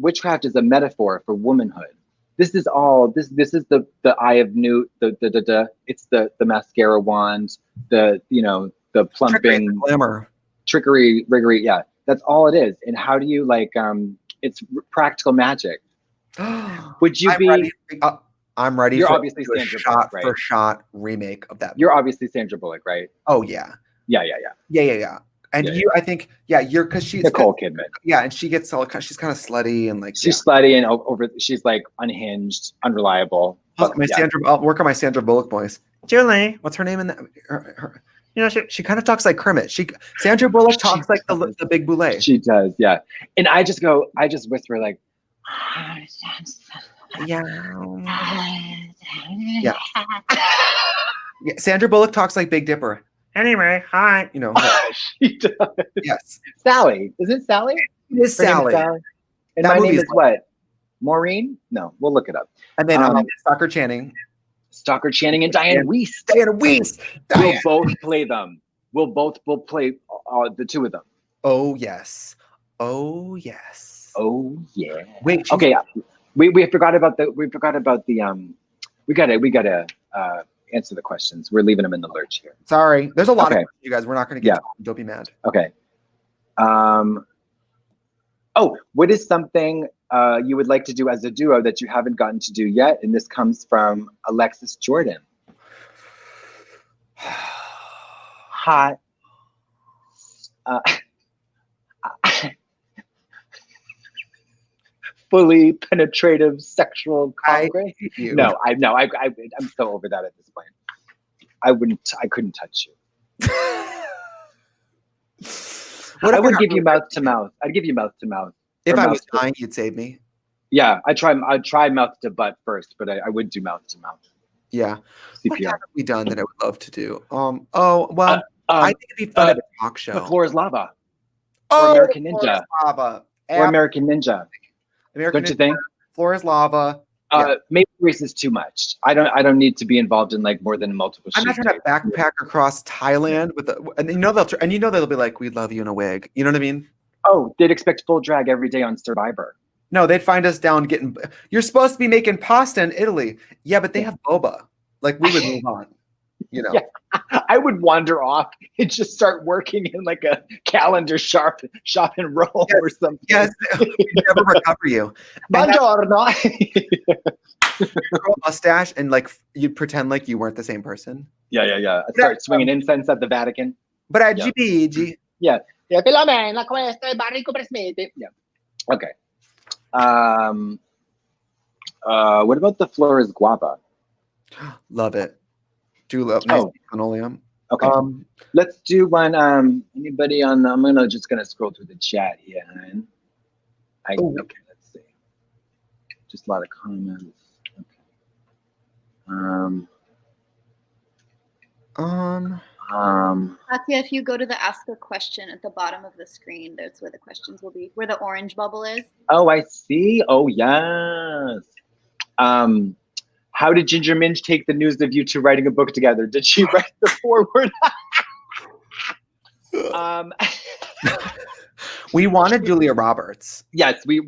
witchcraft is a metaphor for womanhood. This is the eye of Newt, it's the mascara wand, the plumping trickery, riggery. Yeah, that's all it is. And how do you it's practical magic. Would you I'm ready You're for obviously a Sandra shot Bullock, right? for shot remake of that. You're obviously Sandra Bullock, right? Oh yeah. Yeah. And I think, you're because she's Nicole Kidman. Yeah, and she gets she's kind of slutty and like she's slutty and she's like unhinged, unreliable. I'll work on my Sandra Bullock voice. Julie, what's her name in that? You know, she kind of talks like Kermit. Sandra Bullock talks like the big boule. She does, yeah. And I just whisper like, yeah. Yeah, Sandra Bullock talks like Big Dipper. Anyway, hi. You know. She does. Yes. Sally. Is it Sally? It is Her name Sally. And That my name movie's is what? Maureen? No, we'll look it up. And then Stalker Channing. Stalker Channing and Diane Wiest. Diana Wiest. We'll both play them. We'll play the two of them. Oh yes. Oh yes. Oh yeah. Wait. Okay. We forgot about the. We gotta answer the questions. We're leaving them in the lurch here. Sorry. There's a lot of you guys. We're not going to get. Don't be mad. Okay. Oh, what is something you would like to do as a duo that you haven't gotten to do yet? And this comes from Alexis Jordan. Hot. Fully penetrative sexual congress. No, I'm so over that at this point. I couldn't touch you. I would give you mouth to mouth. I'd give you mouth to mouth. If I was dying, you'd save me. Yeah, I'd try mouth to butt first, but I would do mouth to mouth. Yeah. CPR. What haven't we done that I would love to do? I think it'd be fun at a talk show. The Floor is Lava. Or American Ninja. Lava. Or American Ninja. Don't you think? Floor is Lava. Maybe race is too much. I don't need to be involved in like more than multiple. I'm not trying to backpack across Thailand and they'll be like, "We'd love you in a wig." You know what I mean? Oh, they'd expect full drag every day on Survivor. No, they'd find us down getting. You're supposed to be making pasta in Italy. Yeah, but they have boba. Like we would move on. You know. Yeah. I would wander off and just start working in like a calendar shop in Rome or something. Yes, we'd never recover you. Buongiorno. Grow a mustache and like you'd pretend like you weren't the same person. Yeah. I'd start swinging incense at the Vatican. But at GPG. Yeah. Yeah, Filomena, questo è barrico presmete. Yeah. Okay. What about The Floor is Guava? Love it. Do love nice linoleum. Okay. Let's do one. Anybody on? I'm just gonna scroll through the chat here. Okay, let's see. Just a lot of comments. Okay. Katya, if you go to the ask a question at the bottom of the screen, that's where the questions will be, where the orange bubble is. Oh, I see. Oh, yes. How did Ginger Minj take the news of you two writing a book together? Did she write the foreword? We wanted Julia Roberts. Yes, we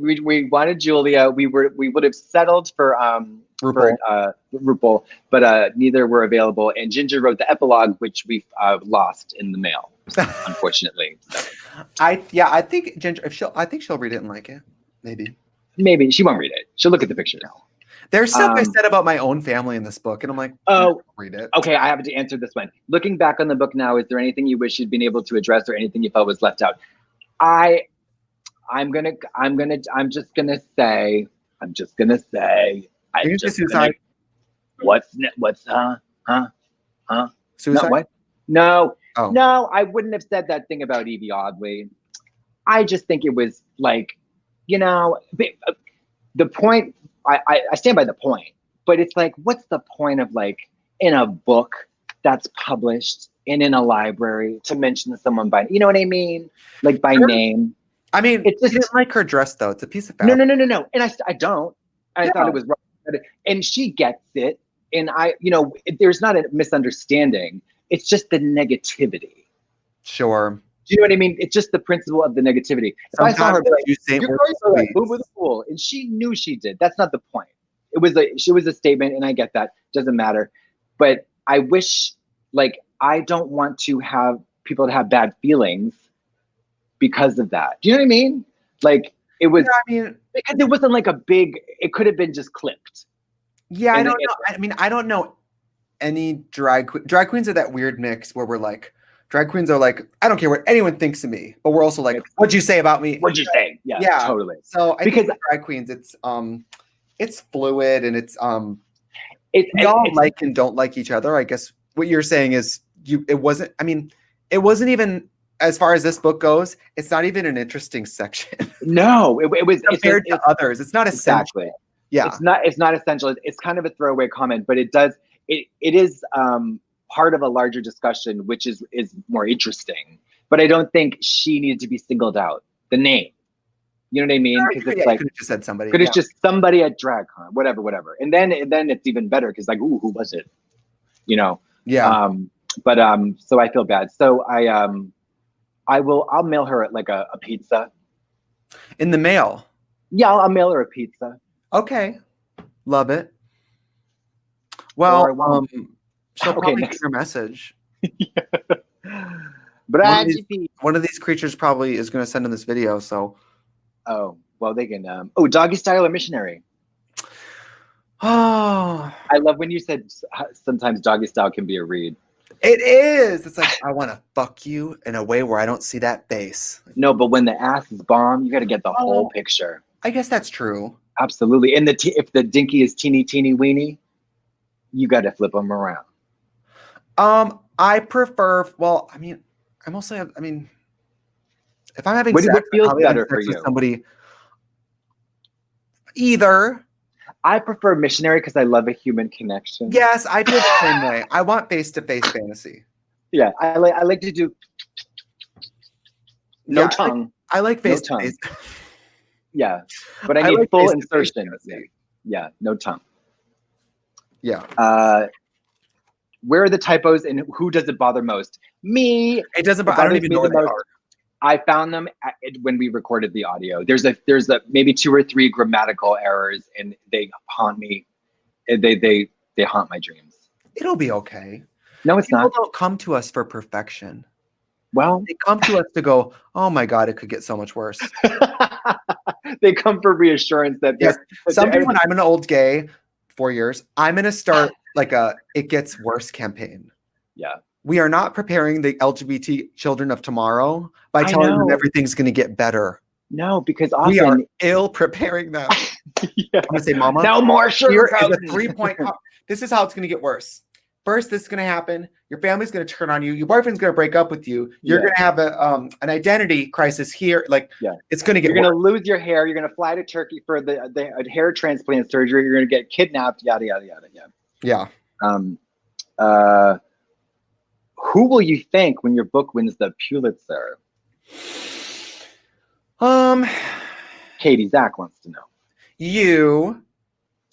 wanted Julia. We would have settled for RuPaul, but neither were available. And Ginger wrote the epilogue, which we lost in the mail, unfortunately. So. I think Ginger. I think she'll read it and like it. Maybe she won't read it. She'll look at the picture now. There's stuff I said about my own family in this book, and I'm like, oh, read it. Okay, I have to answer this one. Looking back on the book now, is there anything you wish you'd been able to address, or anything you felt was left out? I'm just gonna say. What's Suicide? No, what? No. Oh. No, I wouldn't have said that thing about Evie Oddly. I just think it was like, the point. I stand by the point, but it's like, what's the point of like in a book that's published and in a library to mention someone by, you know what I mean? Like by name. I mean, it's just, didn't like her dress though. It's a piece of fabric. No. And I don't. I thought it was wrong. And she gets it. And there's not a misunderstanding. It's just the negativity. Sure. Do you know what I mean? It's just the principle of the negativity. If I saw her like, over the pool, and she knew she did. That's not the point. She was a statement, and I get that. Doesn't matter. But I wish, I don't want to have people to have bad feelings because of that. Do you know what I mean? It was. Because it wasn't like a big. It could have been just clipped. Yeah, I don't know. I don't know any drag queens are that weird mix where we're like. Drag queens are like, I don't care what anyone thinks of me, but we're also like, what'd you say about me? What'd you say? Yeah, totally. So I think drag queens, it's fluid and we all like and don't like each other. I guess what you're saying is it wasn't even, as far as this book goes, it's not even an interesting section. No, it was compared to others. It's not essential. Exactly. Yeah, it's not essential. It's kind of a throwaway comment, but it is part of a larger discussion, which is more interesting. But I don't think she needed to be singled out. The name, you know what I mean? Because it's like could have just said somebody. But it's just somebody at DragCon, whatever. And then it's even better because like, ooh, who was it? You know? Yeah. So I feel bad. So I'll mail her like a pizza. In the mail. Yeah, I'll mail her a pizza. Okay. Love it. Well, she'll probably get your message. One of these creatures probably is going to send in this video, so. Oh, well, they can. Doggy style or missionary? Oh. I love when you said sometimes doggy style can be a read. It is. It's like, I want to fuck you in a way where I don't see that face. No, but when the ass is bomb, you got to get the whole picture. I guess that's true. Absolutely. And if the dinky is teeny weeny, you got to flip them around. I prefer, well, I mean, if I'm having what sex, feels better for you? With somebody, either. I prefer missionary because I love a human connection. Yes, I do the same way. I want face-to-face fantasy. Yeah, I like to do no tongue. I like face-to-face. No tongue. Yeah, but I need like full insertion. Yeah, no tongue. Yeah. Where are the typos and who does it bother most? Me. It doesn't bother. I don't even know where they are. I found them when we recorded the audio. There's a maybe 2 or 3 grammatical errors, and they haunt me. They haunt my dreams. It'll be okay. No, it's not. People don't come to us for perfection. Well, they come to us to go, oh my God, it could get so much worse. They come for reassurance that yes. Someday when I'm an old gay, 4 years, I'm going to start like a it gets worse campaign. Yeah. We are not preparing the LGBT children of tomorrow by telling them everything's going to get better. No, because often we are ill preparing them. Yeah. I'm going to say, Mama, no more sugar. Here is a 3-point. This is how it's going to get worse. First, this is going to happen. Your family's going to turn on you. Your boyfriend's going to break up with you. You're going to have an identity crisis here. Like, it's going to get. You're going to lose your hair. You're going to fly to Turkey for the hair transplant surgery. You're going to get kidnapped. Yada yada yada. Yeah. Who will you thank when your book wins the Pulitzer? Katie, Zach wants to know. You,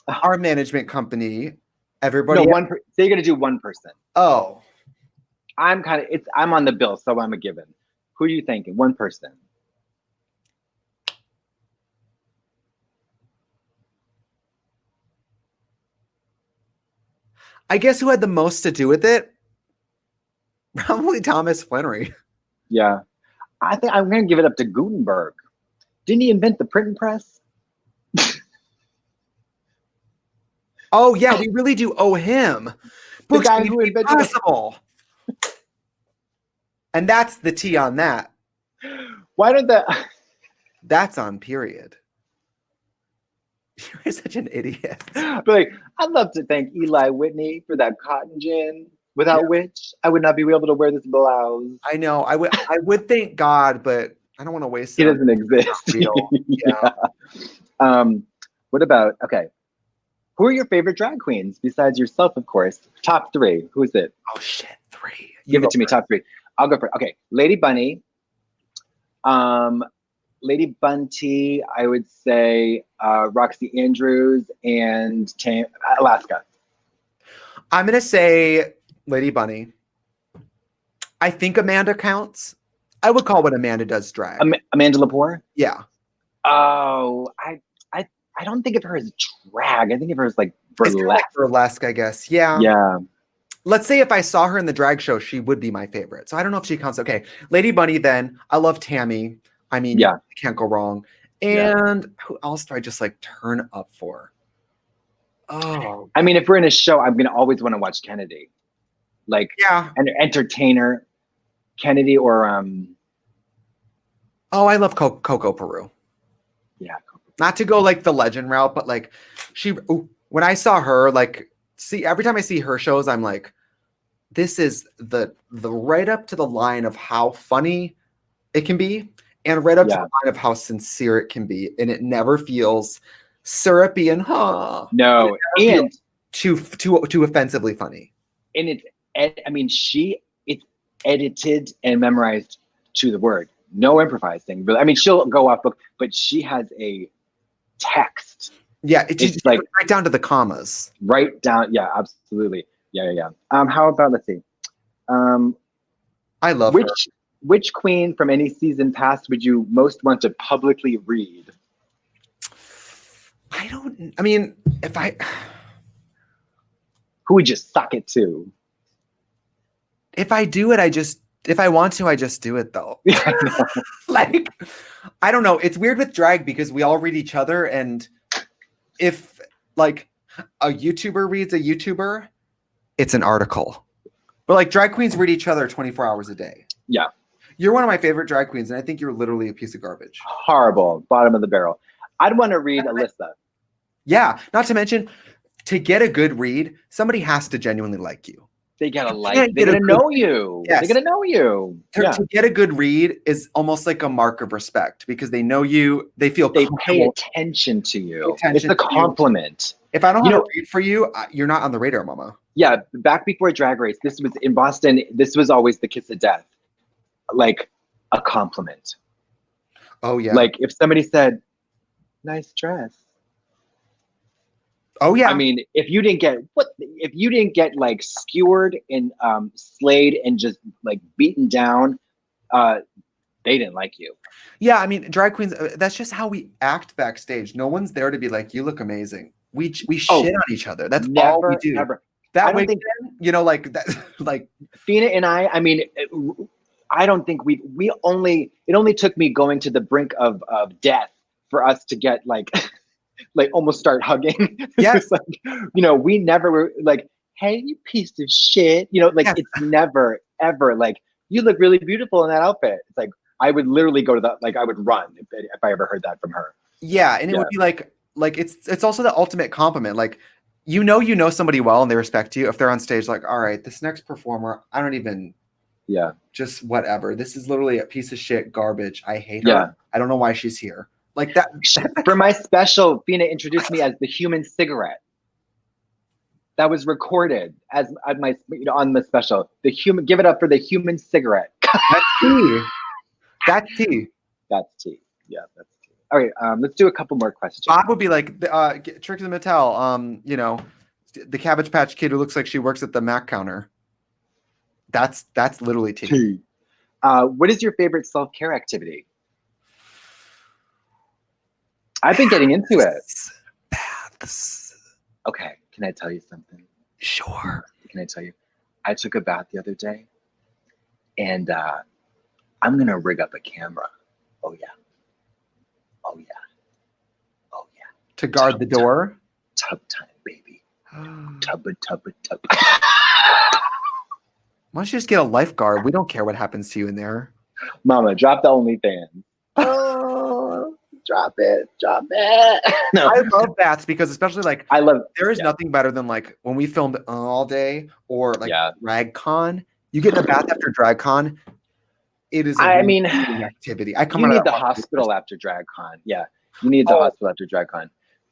our management company, everybody. No, so you're gonna do one person. Oh, I'm on the bill, so I'm a given. Who are you thanking? One person. I guess who had the most to do with it? Probably Thomas Flannery. Yeah. I think I'm going to give it up to Gutenberg. Didn't he invent the printing press? Oh, yeah, we really do owe him. The guy who invented possible. And that's the T on that. Why did That's on period. You're such an idiot. But like, I'd love to thank Eli Whitney for that cotton gin, without which I would not be able to wear this blouse. I know. I would thank God, but I don't want to waste it. He doesn't exist. Yeah. What about, who are your favorite drag queens besides yourself, of course? Top 3. Who is it? Oh, shit. 3. Give it to me, top 3. I'll go first. Okay. Lady Bunny. Lady Bunty, I would say Roxy Andrews and Alaska. I'm going to say Lady Bunny. I think Amanda counts. I would call what Amanda does drag. Amanda Lepore? Yeah. Oh, I don't think of her as drag. I think of her as like burlesque. Like burlesque, I guess. Yeah. Yeah. Let's say if I saw her in the drag show, she would be my favorite. So I don't know if she counts. Okay. Lady Bunny then. I love Tammy. I mean, you can't go wrong. And who else do I just like turn up for? Oh. I mean, if we're in a show, I'm going to always want to watch Kennedy. Like, an entertainer, Kennedy or Oh, I love Coco Peru. Yeah. Not to go like the legend route, but like when I saw her, like, every time I see her shows, I'm like, this is the right up to the line of how funny it can be, and right up to the line of how sincere it can be, and it never feels syrupy and no, and too offensively funny. And I mean, it's edited and memorized to the word. No improvising. I mean, she'll go off book, but she has a text. Yeah, it's like right down to the commas. Right down. Yeah, absolutely. Yeah. How about, let's see. I love her. Which queen from any season past would you most want to publicly read? I mean, who would you suck it to? If I do it, if I want to, I just do it though. Like, I don't know. It's weird with drag because we all read each other, and if like a YouTuber reads a YouTuber, it's an article. But like drag queens read each other 24 hours a day. Yeah. You're one of my favorite drag queens, and I think you're literally a piece of garbage. Horrible. Bottom of the barrel. I'd want to read Alyssa. Yeah. Not to mention, to get a good read, somebody has to genuinely like you. They gotta they're gonna know you. Yes. They're gonna know you. To get a good read is almost like a mark of respect because they know you. They pay attention to you. It's a compliment. If I don't have a read for you, you're not on the radar, mama. Yeah, back before Drag Race, this was in Boston. This was always the kiss of death, like a compliment. Oh yeah. Like if somebody said, "Nice dress." Oh yeah. I mean, if you didn't get like skewered and slayed and just like beaten down, they didn't like you. Yeah, I mean, drag queens. That's just how we act backstage. No one's there to be like, "You look amazing." We shit on each other. That's all we do. Never. That way, like that, like Fina and I mean, I don't think it only took me going to the brink of death for us to get like. Like almost start hugging. Yes. Like, we never were like, "Hey, you piece of shit." Like yes. It's never, ever like, "You look really beautiful in that outfit." It's like, I would literally go to I would run if I ever heard that from her. Yeah. And it would be like it's also the ultimate compliment. Like, you know somebody well and they respect you. If they're on stage, like, all right, this next performer, I don't even, just whatever. This is literally a piece of shit garbage. I hate her. I don't know why she's here. Like that. For my special, Fina introduced me as the human cigarette. That was recorded as my on the special. The human, give it up for the human cigarette. That's tea. That's tea. That's tea. Yeah, that's tea. All right, let's do a couple more questions. Bob would be like, Trixie Mattel, the Cabbage Patch Kid who looks like she works at the Mac counter. That's literally tea. What is your favorite self-care activity? I've been getting into it. Baths. Okay, can I tell you something? Sure. Can I tell you? I took a bath the other day, and I'm gonna rig up a camera. Oh yeah. Oh yeah. Oh yeah. To guard the door? Tub time, baby. Tub. Why don't you just get a lifeguard? We don't care what happens to you in there. Mama, drop the OnlyFans. Oh, drop it. No. I love baths because especially like there is nothing better than like when we filmed all day or like DragCon. You get in a bath after DragCon. It is an activity. You need the hospital after DragCon. Yeah, you need the hospital after DragCon.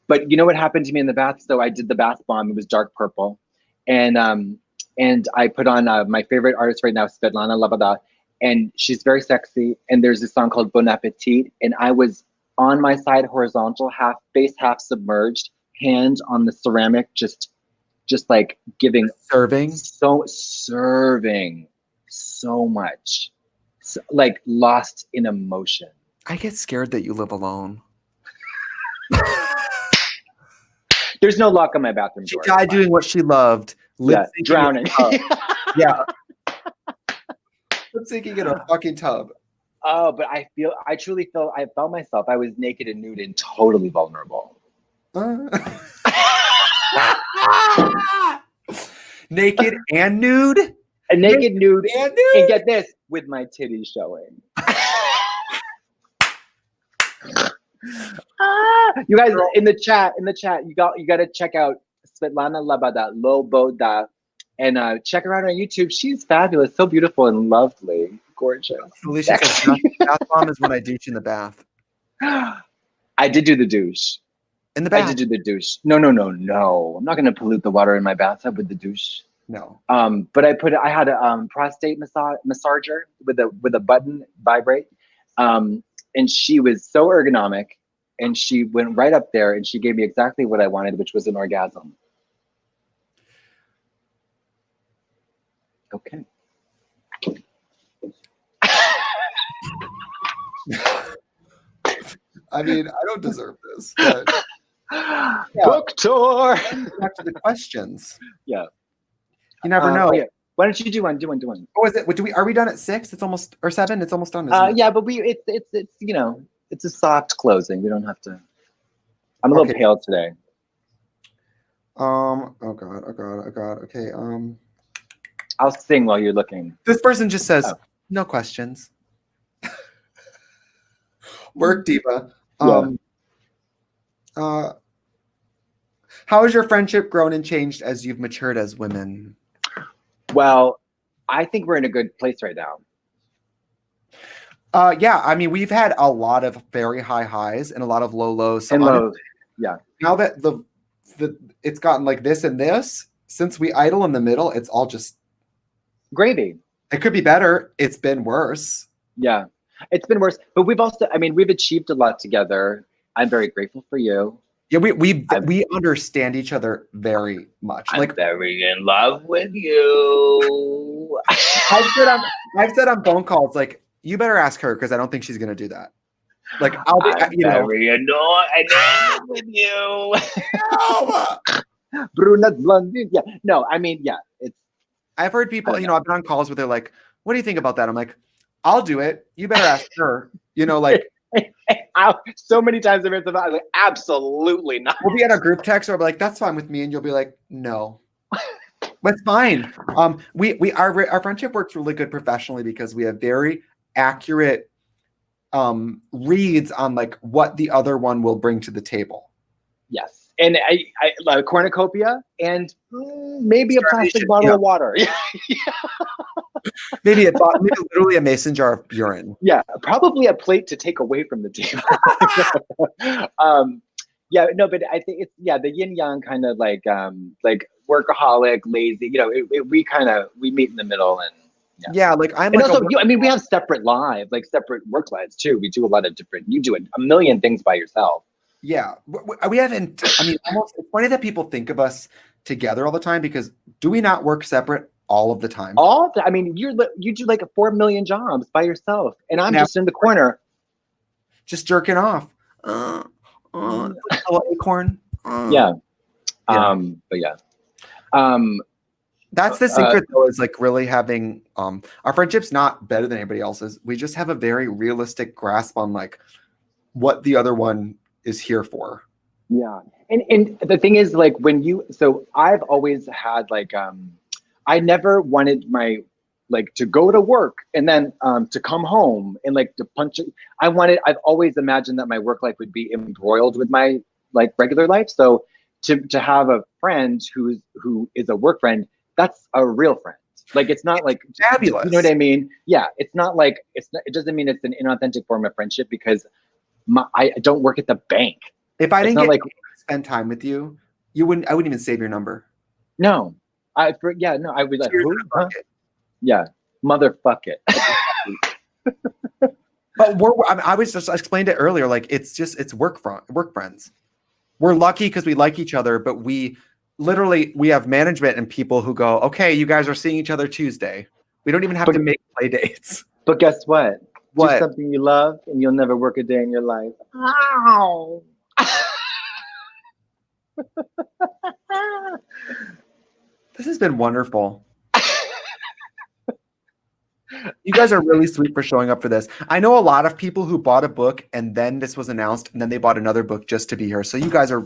But you know what happened to me in the bath? So I did the bath bomb. It was dark purple, and I put on my favorite artist right now, Svetlana Labada, and she's very sexy. And there's this song called Bon Appetit, and I was on my side horizontal, half submerged, hands on the ceramic, just like serving so much. So, like lost in emotion. I get scared that you live alone. There's no lock on my bathroom door. She died doing what she loved. Drowning. Yeah. Lip-syncing in a fucking tub. Oh, but I felt myself. I was naked and nude and totally vulnerable. Naked and nude? Naked, nude, and get this, with my titties showing. You guys in the chat, you got to check out Svetlana Loboda, and check her out on YouTube. She's fabulous, so beautiful and lovely, gorgeous. Felicia says, bath bomb is when I douche in the bath. I did do the douche. In the bath? I did do the douche. No. I'm not going to pollute the water in my bathtub with the douche. No. But I had a prostate massager with a button vibrate. And she was so ergonomic, and she went right up there and she gave me exactly what I wanted, which was an orgasm. Okay. I mean, I don't deserve this, but book tour. Back to the questions. Yeah. You never know. Oh, yeah. Why don't you do one? Oh, is it? Are we done at 6? It's almost, or 7? It's almost done. Isn't it? Yeah, but it's you know, it's a soft closing. We don't have to. I'm a little pale today. Oh god. Okay. I'll sing while you're looking. This person just says no questions. Work diva. How has your friendship grown and changed as you've matured as women? Well, I think we're in a good place right now. Yeah, I mean, we've had a lot of very high highs and a lot of low lows. So and lows. Yeah. Now that the it's gotten like this and this, since we idle in the middle, it's all just gravy. It could be better. It's been worse. Yeah, it's been worse. But we've also, I mean, we've achieved a lot together. I'm very grateful for you. Yeah, we understand each other very much. I'm like very in love with you. I've said on phone calls, like, you better ask her because I don't think she's gonna do that. Like, I'll be very annoyed with you. Brunette blondine. Yeah. No, I mean, yeah. I've heard people, I've been on calls where they're like, what do you think about that? I'm like, I'll do it. You better ask her. Like so many times I've heard about it, like, absolutely not. We'll be at a group text or I'll be like, that's fine with me, and you'll be like, no. That's fine. Our friendship works really good professionally because we have very accurate reads on like what the other one will bring to the table. Yes. And I love cornucopia and maybe a plastic bottle of water. maybe literally a mason jar of urine. Yeah, probably a plate to take away from the table. Yeah, no, but I think it's the yin yang kind of like workaholic, lazy. We meet in the middle and. Yeah, like I'm. And like also, I mean, we have separate lives, like separate work lives too. We do a lot of different. You do a million things by yourself. Yeah, we haven't. I mean, almost. It's funny that people think of us together all the time because do we not work separate all of the time? I mean, you do like 4 million jobs by yourself, and I'm just in the corner, just jerking off. Acorn. Yeah. But yeah. That's the secret, though, is like really having our friendship's not better than anybody else's. We just have a very realistic grasp on like what the other one is here for. Yeah. And the thing is, like, so I've always had like I never wanted my to go to work and then to come home and like to punch it. I've always imagined that my work life would be embroiled with my like regular life. So to have a friend who is a work friend, that's a real friend. Like, it's not like fabulous. You know what I mean? Yeah. It's not like it doesn't mean it's an inauthentic form of friendship because I don't work at the bank. If I didn't get to spend time with you, I wouldn't even save your number. No. I would like, yeah, motherfuck it. But I was just explained it earlier. Like, it's work friends. We're lucky because we like each other, but we have management and people who go, okay, you guys are seeing each other Tuesday. We don't even have to make play dates. But guess what? What? Do something you love and you'll never work a day in your life. Ow. This has been wonderful. You guys are really sweet for showing up for this. I know a lot of people who bought a book and then this was announced and then they bought another book just to be here. So you guys are,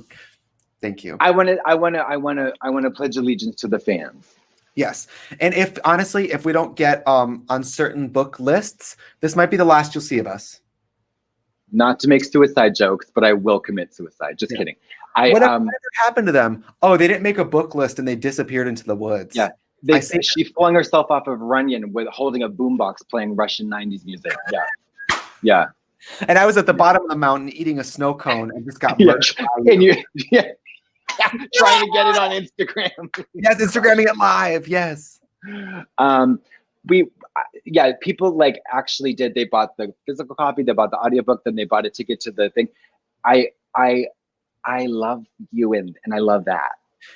thank you. I want to pledge allegiance to the fans. Yes. And if we don't get on certain book lists, this might be the last you'll see of us. Not to make suicide jokes, but I will commit suicide. Just kidding. Whatever happened to them? Oh, they didn't make a book list and they disappeared into the woods. Yeah. She flung herself off of Runyon with holding a boombox playing Russian 90s music. Yeah. Yeah. And I was at the bottom of the mountain eating a snow cone and just got murdered. Trying to get it on Instagram. Yes, Instagramming it live. Yes. People like actually did. They bought the physical copy, they bought the audiobook, then they bought a ticket to the thing. I love you and I love that.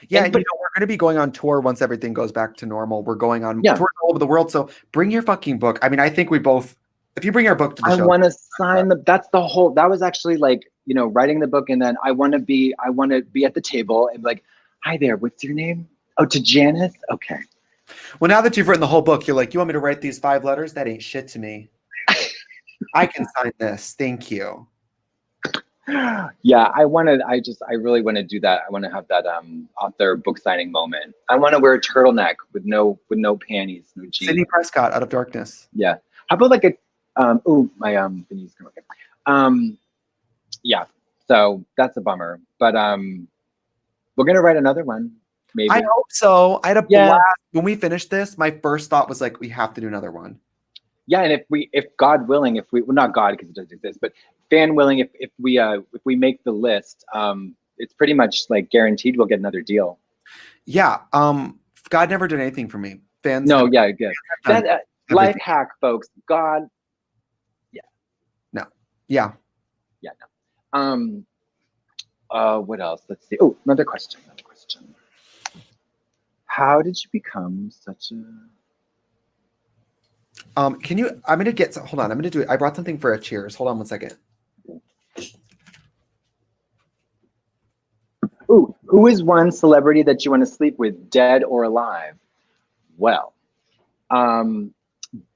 Yeah, we're going to be going on tour once everything goes back to normal. We're going on tour all over the world. So bring your fucking book. I mean, I think we both, if you bring our book to the show. I want to sign that was actually like, writing the book, and then I want to be at the table and be like, hi there, what's your name? Oh, to Janice? Okay. Well, now that you've written the whole book, you're like, you want me to write these 5 letters? That ain't shit to me. I can sign this. Thank you. Yeah, I really want to do that. I want to have that author book signing moment. I want to wear a turtleneck with no panties, no jeans. Sidney Prescott, Out of Darkness. Yeah. How about like a Vinny's gonna work. Yeah. So that's a bummer. But we're gonna write another one. Maybe. I hope so. I had a blast. When we finished this, my first thought was like, we have to do another one. Yeah, and if God willing, well, not God because it doesn't exist, but fan willing, if we make the list, it's pretty much like guaranteed we'll get another deal. Yeah. God never did anything for me. Fans. No. Yeah. Good. That life hack, folks. God. Yeah. No. Yeah. Yeah. No. What else? Let's see. Oh, another question. How did you become such a? I'm gonna get some, hold on, I'm gonna do it. I brought something for a cheers. Hold on one second. Ooh, who is one celebrity that you want to sleep with, dead or alive? Well,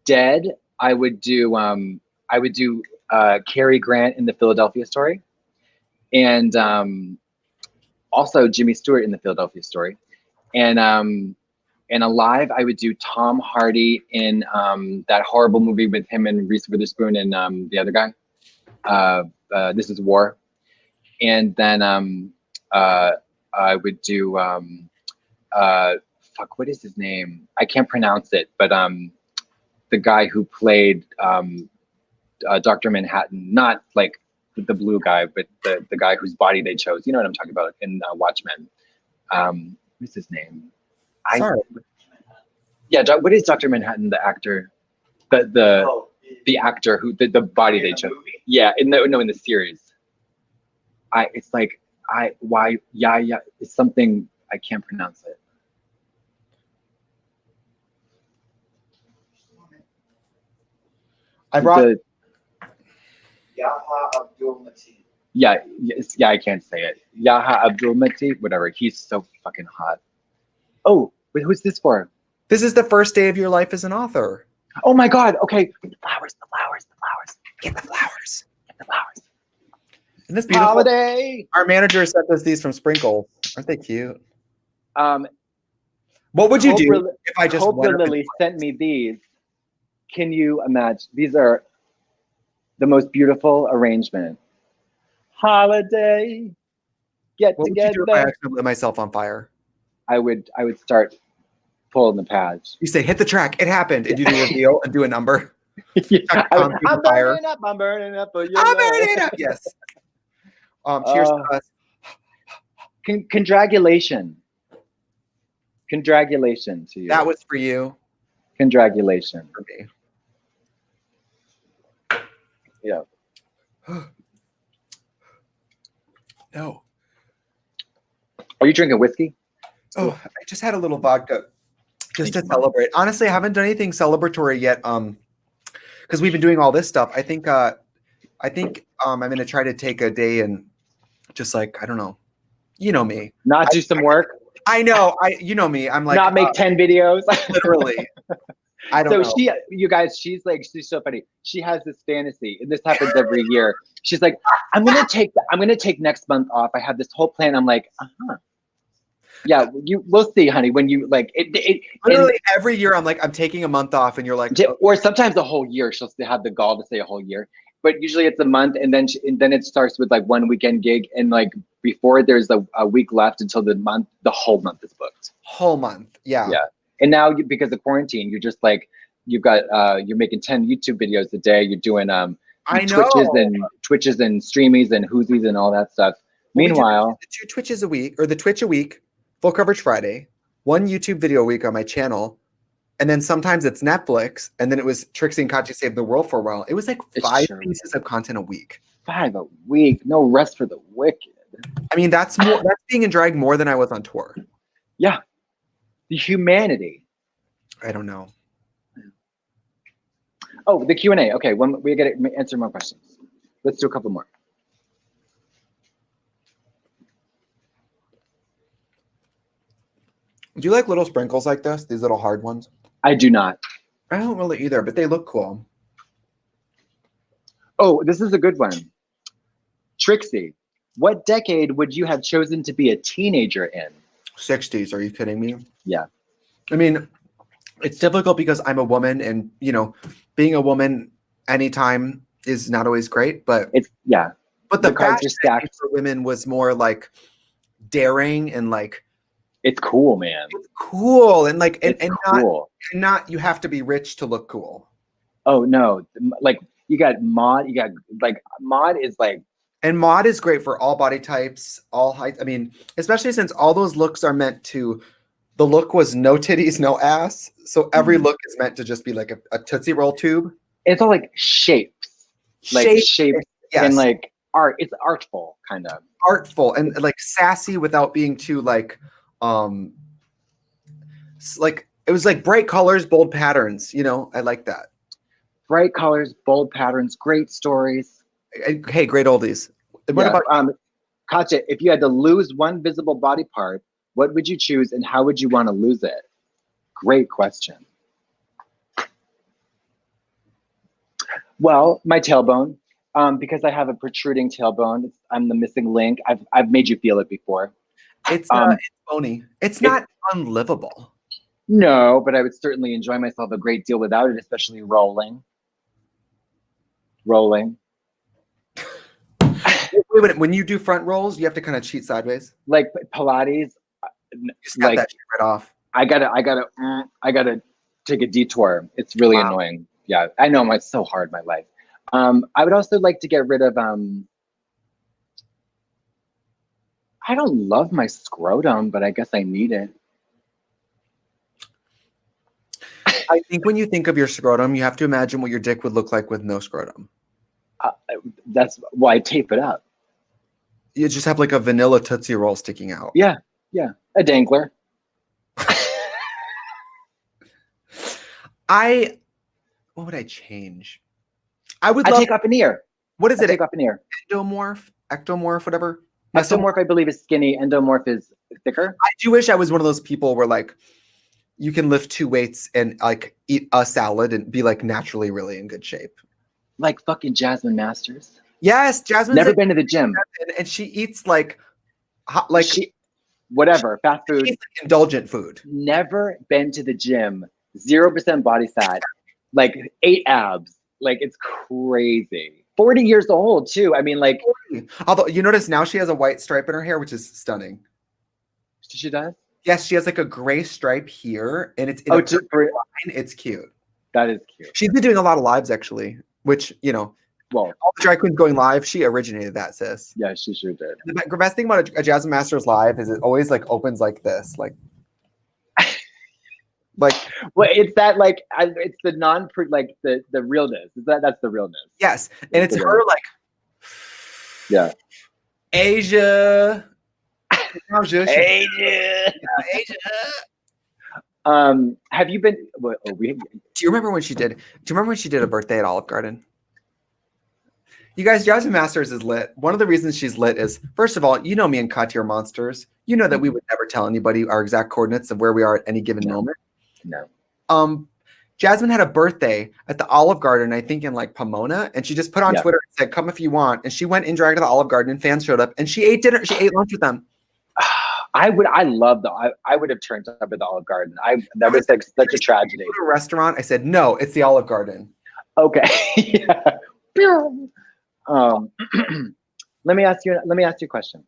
dead, I would do Cary Grant in the Philadelphia Story, and also Jimmy Stewart in the Philadelphia Story, and alive, I would do Tom Hardy in that horrible movie with him and Reese Witherspoon and the other guy. This Is War. And then I would do what is his name? I can't pronounce it, but the guy who played Dr. Manhattan, not like the blue guy, but the guy whose body they chose. You know what I'm talking about in Watchmen. What's his name? Sorry. What is Dr. Manhattan, the actor? The actor who the body they chose. Yeah, in the series. It's something I can't pronounce it. I brought Yaha Abdul-Mateen. Yeah, I can't say it. Yaha Abdul-Mateen, whatever. He's so fucking hot. Oh, wait, who's this for? This is the first day of your life as an author. Oh my God. Okay. The flowers. Get the flowers. And this beautiful holiday. Our manager sent us these from Sprinkle. Aren't they cute? What would you do if I just Lily sent me these? Can you imagine? These are the most beautiful arrangement. Holiday. Get what together. Would you do if I actually lit myself on fire? I would start pulling the pads. You say, hit the track. It happened. And you do a reveal and do a number. I'm burning up. I'm burning up. Yes. Cheers to us. Congratulations. Congratulations to you. That was for you. Congratulations. For me. Yeah. No. Are you drinking whiskey? Oh, I just had a little vodka just to celebrate. Honestly, I haven't done anything celebratory yet. Because we've been doing all this stuff. I think I'm gonna try to take a day and just like, I don't know. You know me. Not do some work. I know. You know me. I'm like not make 10 videos. Literally. I don't know. She's so funny. She has this fantasy, and this happens every year. She's like, I'm gonna take next month off. I have this whole plan. I'm like, yeah, we'll see, honey. When you like it literally every year, I'm like, I'm taking a month off, and you're like, or sometimes a whole year. She'll have the gall to say a whole year, but usually it's a month, and then it starts with like one weekend gig, and like before there's a week left until the whole month is booked. Whole month, yeah. And now because of quarantine, you're just like you're making 10 YouTube videos a day. You're doing Twitches and streamies and Whoosies and all that stuff. Meanwhile, the 2 Twitches a week, or the Twitch a week, full coverage Friday, 1 YouTube video a week on my channel, and then sometimes it's Netflix, and then it was Trixie and Katya Save the World for a while. It was like 5 pieces of content a week. 5 a week, no rest for the wicked. I mean, that's being in drag more than I was on tour. Yeah, the humanity. I don't know. Oh, the Q&A. Okay, when we get to answer more questions. Let's do a couple more. Do you like little sprinkles like this? These little hard ones? I do not. I don't really either, but they look cool. Oh, this is a good one. Trixie, what decade would you have chosen to be a teenager in? 60s, are you kidding me? Yeah. I mean, it's difficult because I'm a woman, and being a woman anytime is not always great, but But the cards are stacked for women was more like daring and like it's cool, man. It's cool and like and cool. not you have to be rich to look cool. Oh no, like you got Mod, Mod is like. And Mod is great for all body types, all heights. I mean, especially since all those looks are meant to. The look was no titties, no ass. So every look is meant to just be like a Tootsie Roll tube. It's all like shapes. Shapes yes. And like art. It's artful, kind of. Artful and like sassy without being too like it was like bright colors, bold patterns. I like that. Bright colors, bold patterns, great stories. Hey, great oldies. What about Katya? If you had to lose one visible body part, what would you choose and how would you want to lose it? Great question. Well, my tailbone, because I have a protruding tailbone. I'm the missing link. I've made you feel it before. It's bony. It's not unlivable. No, but I would certainly enjoy myself a great deal without it, especially rolling. Rolling. Wait, when you do front rolls, you have to kind of cheat sideways. Like Pilates. You just got that shit right off. I gotta take a detour. It's really annoying. Yeah, I know. It's so hard, my life. I would also like to get rid of. I don't love my scrotum, but I guess I need it. I think when you think of your scrotum, you have to imagine what your dick would look like with no scrotum. That's why I tape it up. You just have like a vanilla Tootsie Roll sticking out. Yeah, a dangler. What would I change? I take off an ear. What is it? Take off an ear. Ectomorph, whatever. Mesomorph, I believe, is skinny. Endomorph is thicker. I do wish I was one of those people where like you can lift 2 weights and like eat a salad and be like naturally really in good shape. Like fucking Jasmine Masters. Yes, Jasmine's never been to the gym, and she eats like whatever fast food, she eats, like, indulgent food. Never been to the gym. 0% body fat, like 8 abs. Like it's crazy. 40 years old too. I mean, like. Although you notice now she has a white stripe in her hair, which is stunning. She does. Yes, she has like a gray stripe here, and it's line. It's cute. That is cute. She's been doing a lot of lives actually, which well, all the drag queens going live, she originated that, sis. Yeah, she sure did. The best thing about a Jasmine Masters live is it always like opens like this, like well, it's that like it's the like the realness. That's the realness. Yes, and it's her like Asia. Asia. Have you been? Do you remember when she did? Do you remember when she did a birthday at Olive Garden? You guys, Jasmine Masters is lit. One of the reasons she's lit is, first of all, me and Katya are monsters. You know that we would never tell anybody our exact coordinates of where we are at any given moment. No. Jasmine had a birthday at the Olive Garden, I think in like Pomona, and she just put on Twitter and said, "Come if you want." And she went in drag to the Olive Garden, and fans showed up, and she ate dinner. She ate lunch with them. I would have turned up at the Olive Garden. That was like such a tragedy. Go to a restaurant. I said, "No, it's the Olive Garden." Okay. Yeah. Let me ask you a question.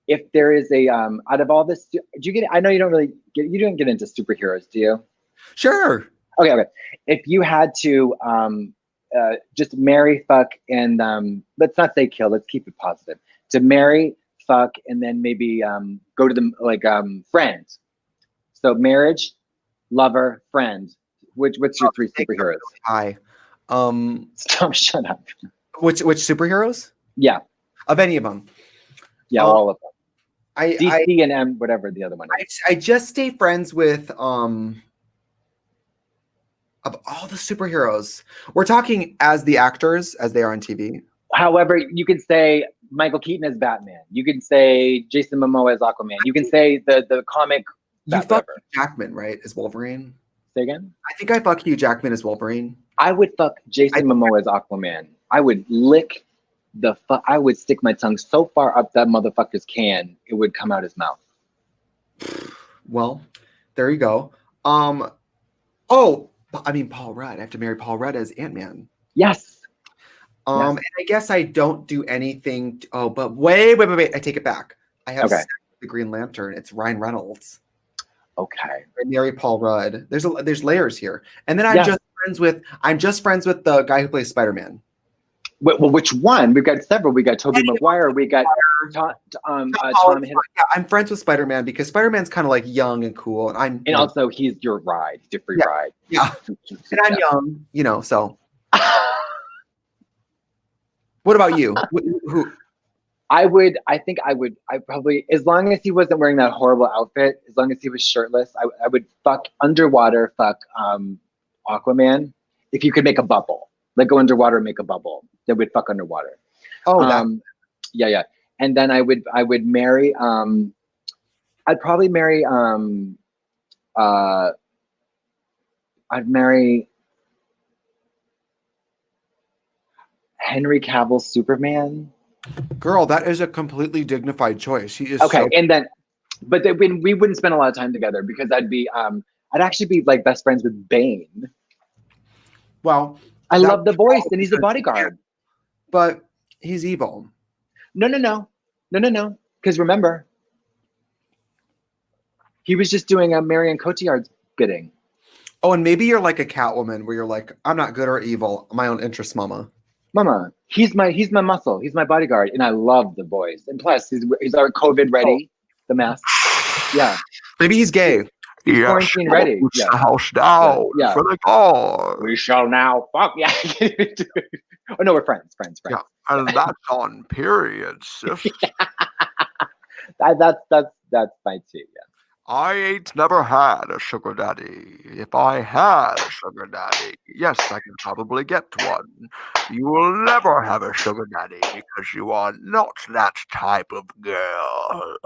If there is a out of all this, do you get? I know you don't get into superheroes, do you? Sure. Okay. If you had to just marry, fuck, and let's not say kill. Let's keep it positive. To marry, fuck, and then maybe go to the like friend. So marriage, lover, friend. What's your three superheroes? Hi. Stop! Shut up. Which superheroes? Yeah. Of any of them? Yeah, all of them. DC I and whatever the other one is. I just stay friends with of all the superheroes. We're talking as the actors as they are on TV. However, you can say Michael Keaton as Batman. You can say Jason Momoa as Aquaman. You can say the comic. You fuck Hugh Jackman, right? As Wolverine. Say again? I think I fuck Hugh Jackman as Wolverine. I would fuck Jason Momoa as Aquaman. I would lick I would stick my tongue so far up that motherfucker's can, it would come out his mouth. Well, there you go. I mean Paul Rudd. I have to marry Paul Rudd as Ant-Man. Yes. And I guess I don't do anything. But wait. I take it back. I have sex with the Green Lantern. It's Ryan Reynolds. Okay. I marry Paul Rudd. There's layers here. And then I'm just friends with the guy who plays Spider-Man. Well, which one? We've got several. We got Tobey Maguire. We got Tom. Yeah, I'm friends with Spider-Man because Spider-Man's kind of like young and cool, and also he's your ride. He's your free ride. Yeah, and I'm young, so. What about you? Who? I probably, as long as he wasn't wearing that horrible outfit, as long as he was shirtless, I would fuck underwater, Aquaman. If you could make a bubble, like go underwater and make a bubble, then we'd fuck underwater. Oh, yeah. And then I would marry, I'd probably marry, I'd marry Henry Cavill's Superman. Girl, that is a completely dignified choice. He is okay. But then we wouldn't spend a lot of time together because I'd actually be like best friends with Bane. Well, I love the voice, and he's a bodyguard. But he's evil. No. Because remember, he was just doing Marion Cotillard's bidding. Oh, and maybe you're like a Catwoman, where you're like, I'm not good or evil, my own interest, mama. Mama, he's my muscle. He's my bodyguard, and I love the voice. And plus, he's our COVID ready. The mask. Yeah. Maybe he's gay. He's quarantine ready. Yeah. The house down for the cause. We shall now fuck. Yeah. Oh no, we're friends. Yeah, and that's on period, sis. That's my too. Yeah. I ain't never had a sugar daddy. If I had a sugar daddy, yes, I can probably get one. You will never have a sugar daddy because you are not that type of girl.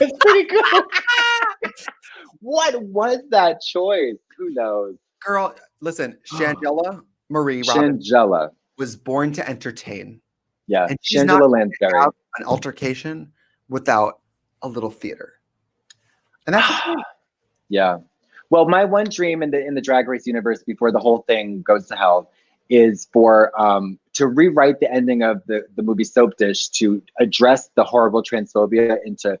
It's pretty good. What was that choice? Who knows? Girl, listen, Shangela Marie Shangela was born to entertain. Yeah, and she's Shangela not Lansbury. Have an altercation without a little theater. And that's okay. Yeah. Well, my one dream in the Drag Race universe before the whole thing goes to hell is for to rewrite the ending of the movie Soap Dish to address the horrible transphobia and to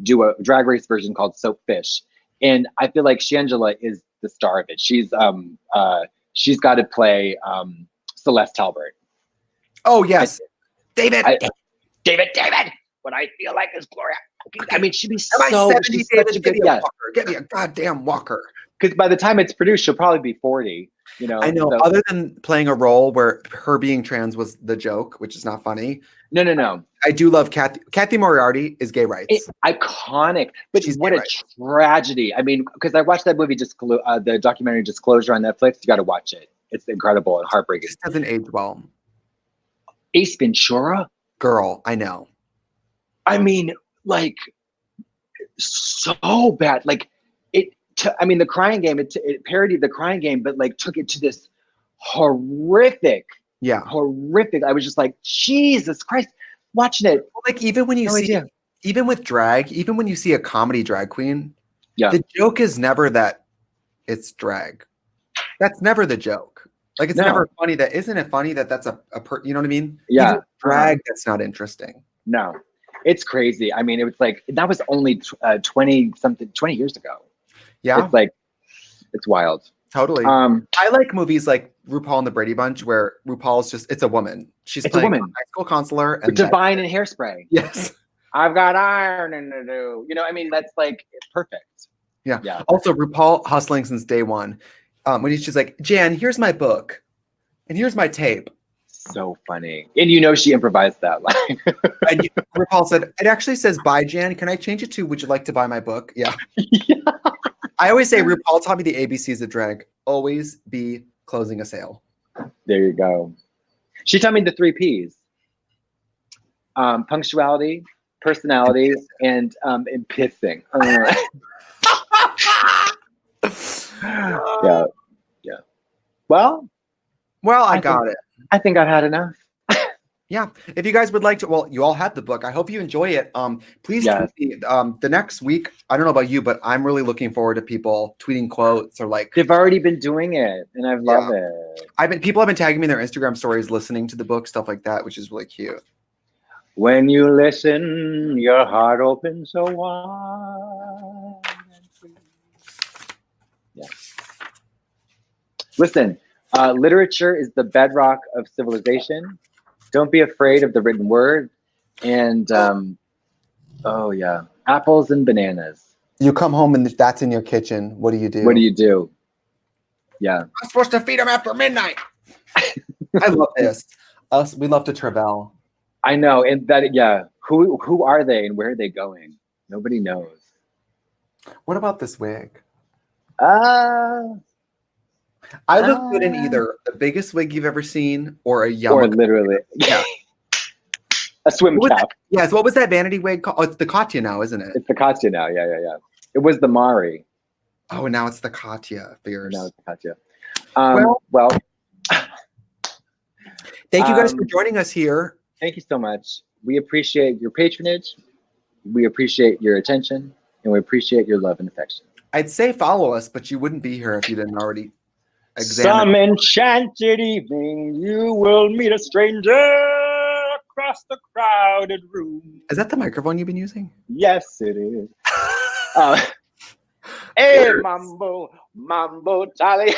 do a Drag Race version called Soap Fish. And I feel like Shangela is the star of it. She's got to play Celeste Talbert. Oh yes, David. What I feel like is Gloria. I mean, she'd be she's such a good Walker. Get me a goddamn Walker. Because by the time it's produced, she'll probably be 40. I know. So. Other than playing a role where her being trans was the joke, which is not funny. No. I do love Kathy Moriarty is gay rights. It's iconic, but what a tragedy. I mean, because I watched that movie, the documentary Disclosure on Netflix. You got to watch it. It's incredible and heartbreaking. It doesn't age well. Ace Ventura? Girl, I know. I mean, like, so bad. Like, the Crying Game, it parodied the Crying Game, but like took it to this horrific. I was just like, Jesus Christ, watching it. Like, even when you even with drag, even when you see a comedy drag queen, the joke is never that it's drag. That's never the joke. Like, it's never funny isn't it funny that's a you know what I mean? Yeah. Even drag, that's not interesting. No. It's crazy. I mean, it was like, that was only 20 years ago. Yeah. It's like, it's wild. Totally. I like movies like RuPaul and the Brady Bunch, where RuPaul's it's a woman. She's It's playing a a woman. high school counselor. And Divine and Hairspray. Yes. I've got ironing to do. You know, I mean, that's like perfect. Yeah. Yeah. Also, RuPaul hustling since day one. When she's like, Jan, here's my book, and here's my tape. So funny. And you know she improvised that line. And RuPaul said, it actually says, bye, Jan. Can I change it to, would you like to buy my book? Yeah. Yeah. I always say RuPaul taught me the ABCs of drag. Always be closing a sale. There you go. She taught me the 3 Ps. Punctuality, personality, and pissing. Yeah. Yeah. Well, I got it. I think I've had enough. Yeah. If you guys would like to, well, you all had the book. I hope you enjoy it. Please tweet me. The next week, I don't know about you, but I'm really looking forward to people tweeting quotes or like. They've already been doing it, and I love it. People have been tagging me in their Instagram stories, listening to the book, stuff like that, which is really cute. When you listen, your heart opens so wide and free. Yeah. Listen, literature is the bedrock of civilization. Don't be afraid of the written word. And, oh yeah, apples and bananas. You come home and that's in your kitchen. What do you do? What do you do? Yeah. I'm supposed to feed them after midnight. I love this. We love to travel. I know. And that, yeah. Who are they and where are they going? Nobody knows. What about this wig? I look good in either the biggest wig you've ever seen or a yarmulke. Or literally. Yeah. A swim cap. Yes. What was that vanity wig called? Oh, it's the Katya now, isn't it? It's the Katya now. Yeah. It was the Mari. Oh, and now it's the Katya. Fierce. Now it's the Katya. Well, thank you guys for joining us here. Thank you so much. We appreciate your patronage. We appreciate your attention. And we appreciate your love and affection. I'd say follow us, but you wouldn't be here if you didn't already examine. Some enchanted evening, you will meet a stranger across the crowded room. Is that the microphone you've been using? Yes, it is. Hey, mambo, Charlie.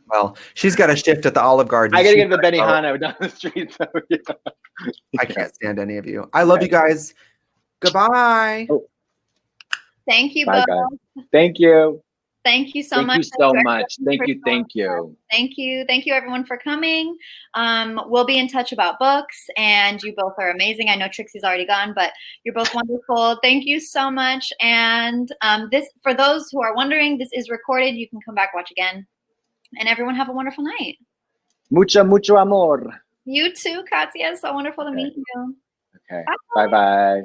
Well, she's got a shift at the Olive Garden. I gotta get the Benihana down the street. So, yeah. I can't stand any of you. I love you guys. Goodbye. Oh. Thank you Bye, both. guys. Thank you. Thank you so much. Thank you so much. Thank you. Thank you everyone for coming. We'll be in touch about books, and you both are amazing. I know Trixie's already gone, but you're both wonderful. Thank you so much. And this, for those who are wondering, this is recorded. You can come back, watch again. And everyone have a wonderful night. Mucho amor. You too, Katya. So wonderful to meet you. Okay. Bye-bye.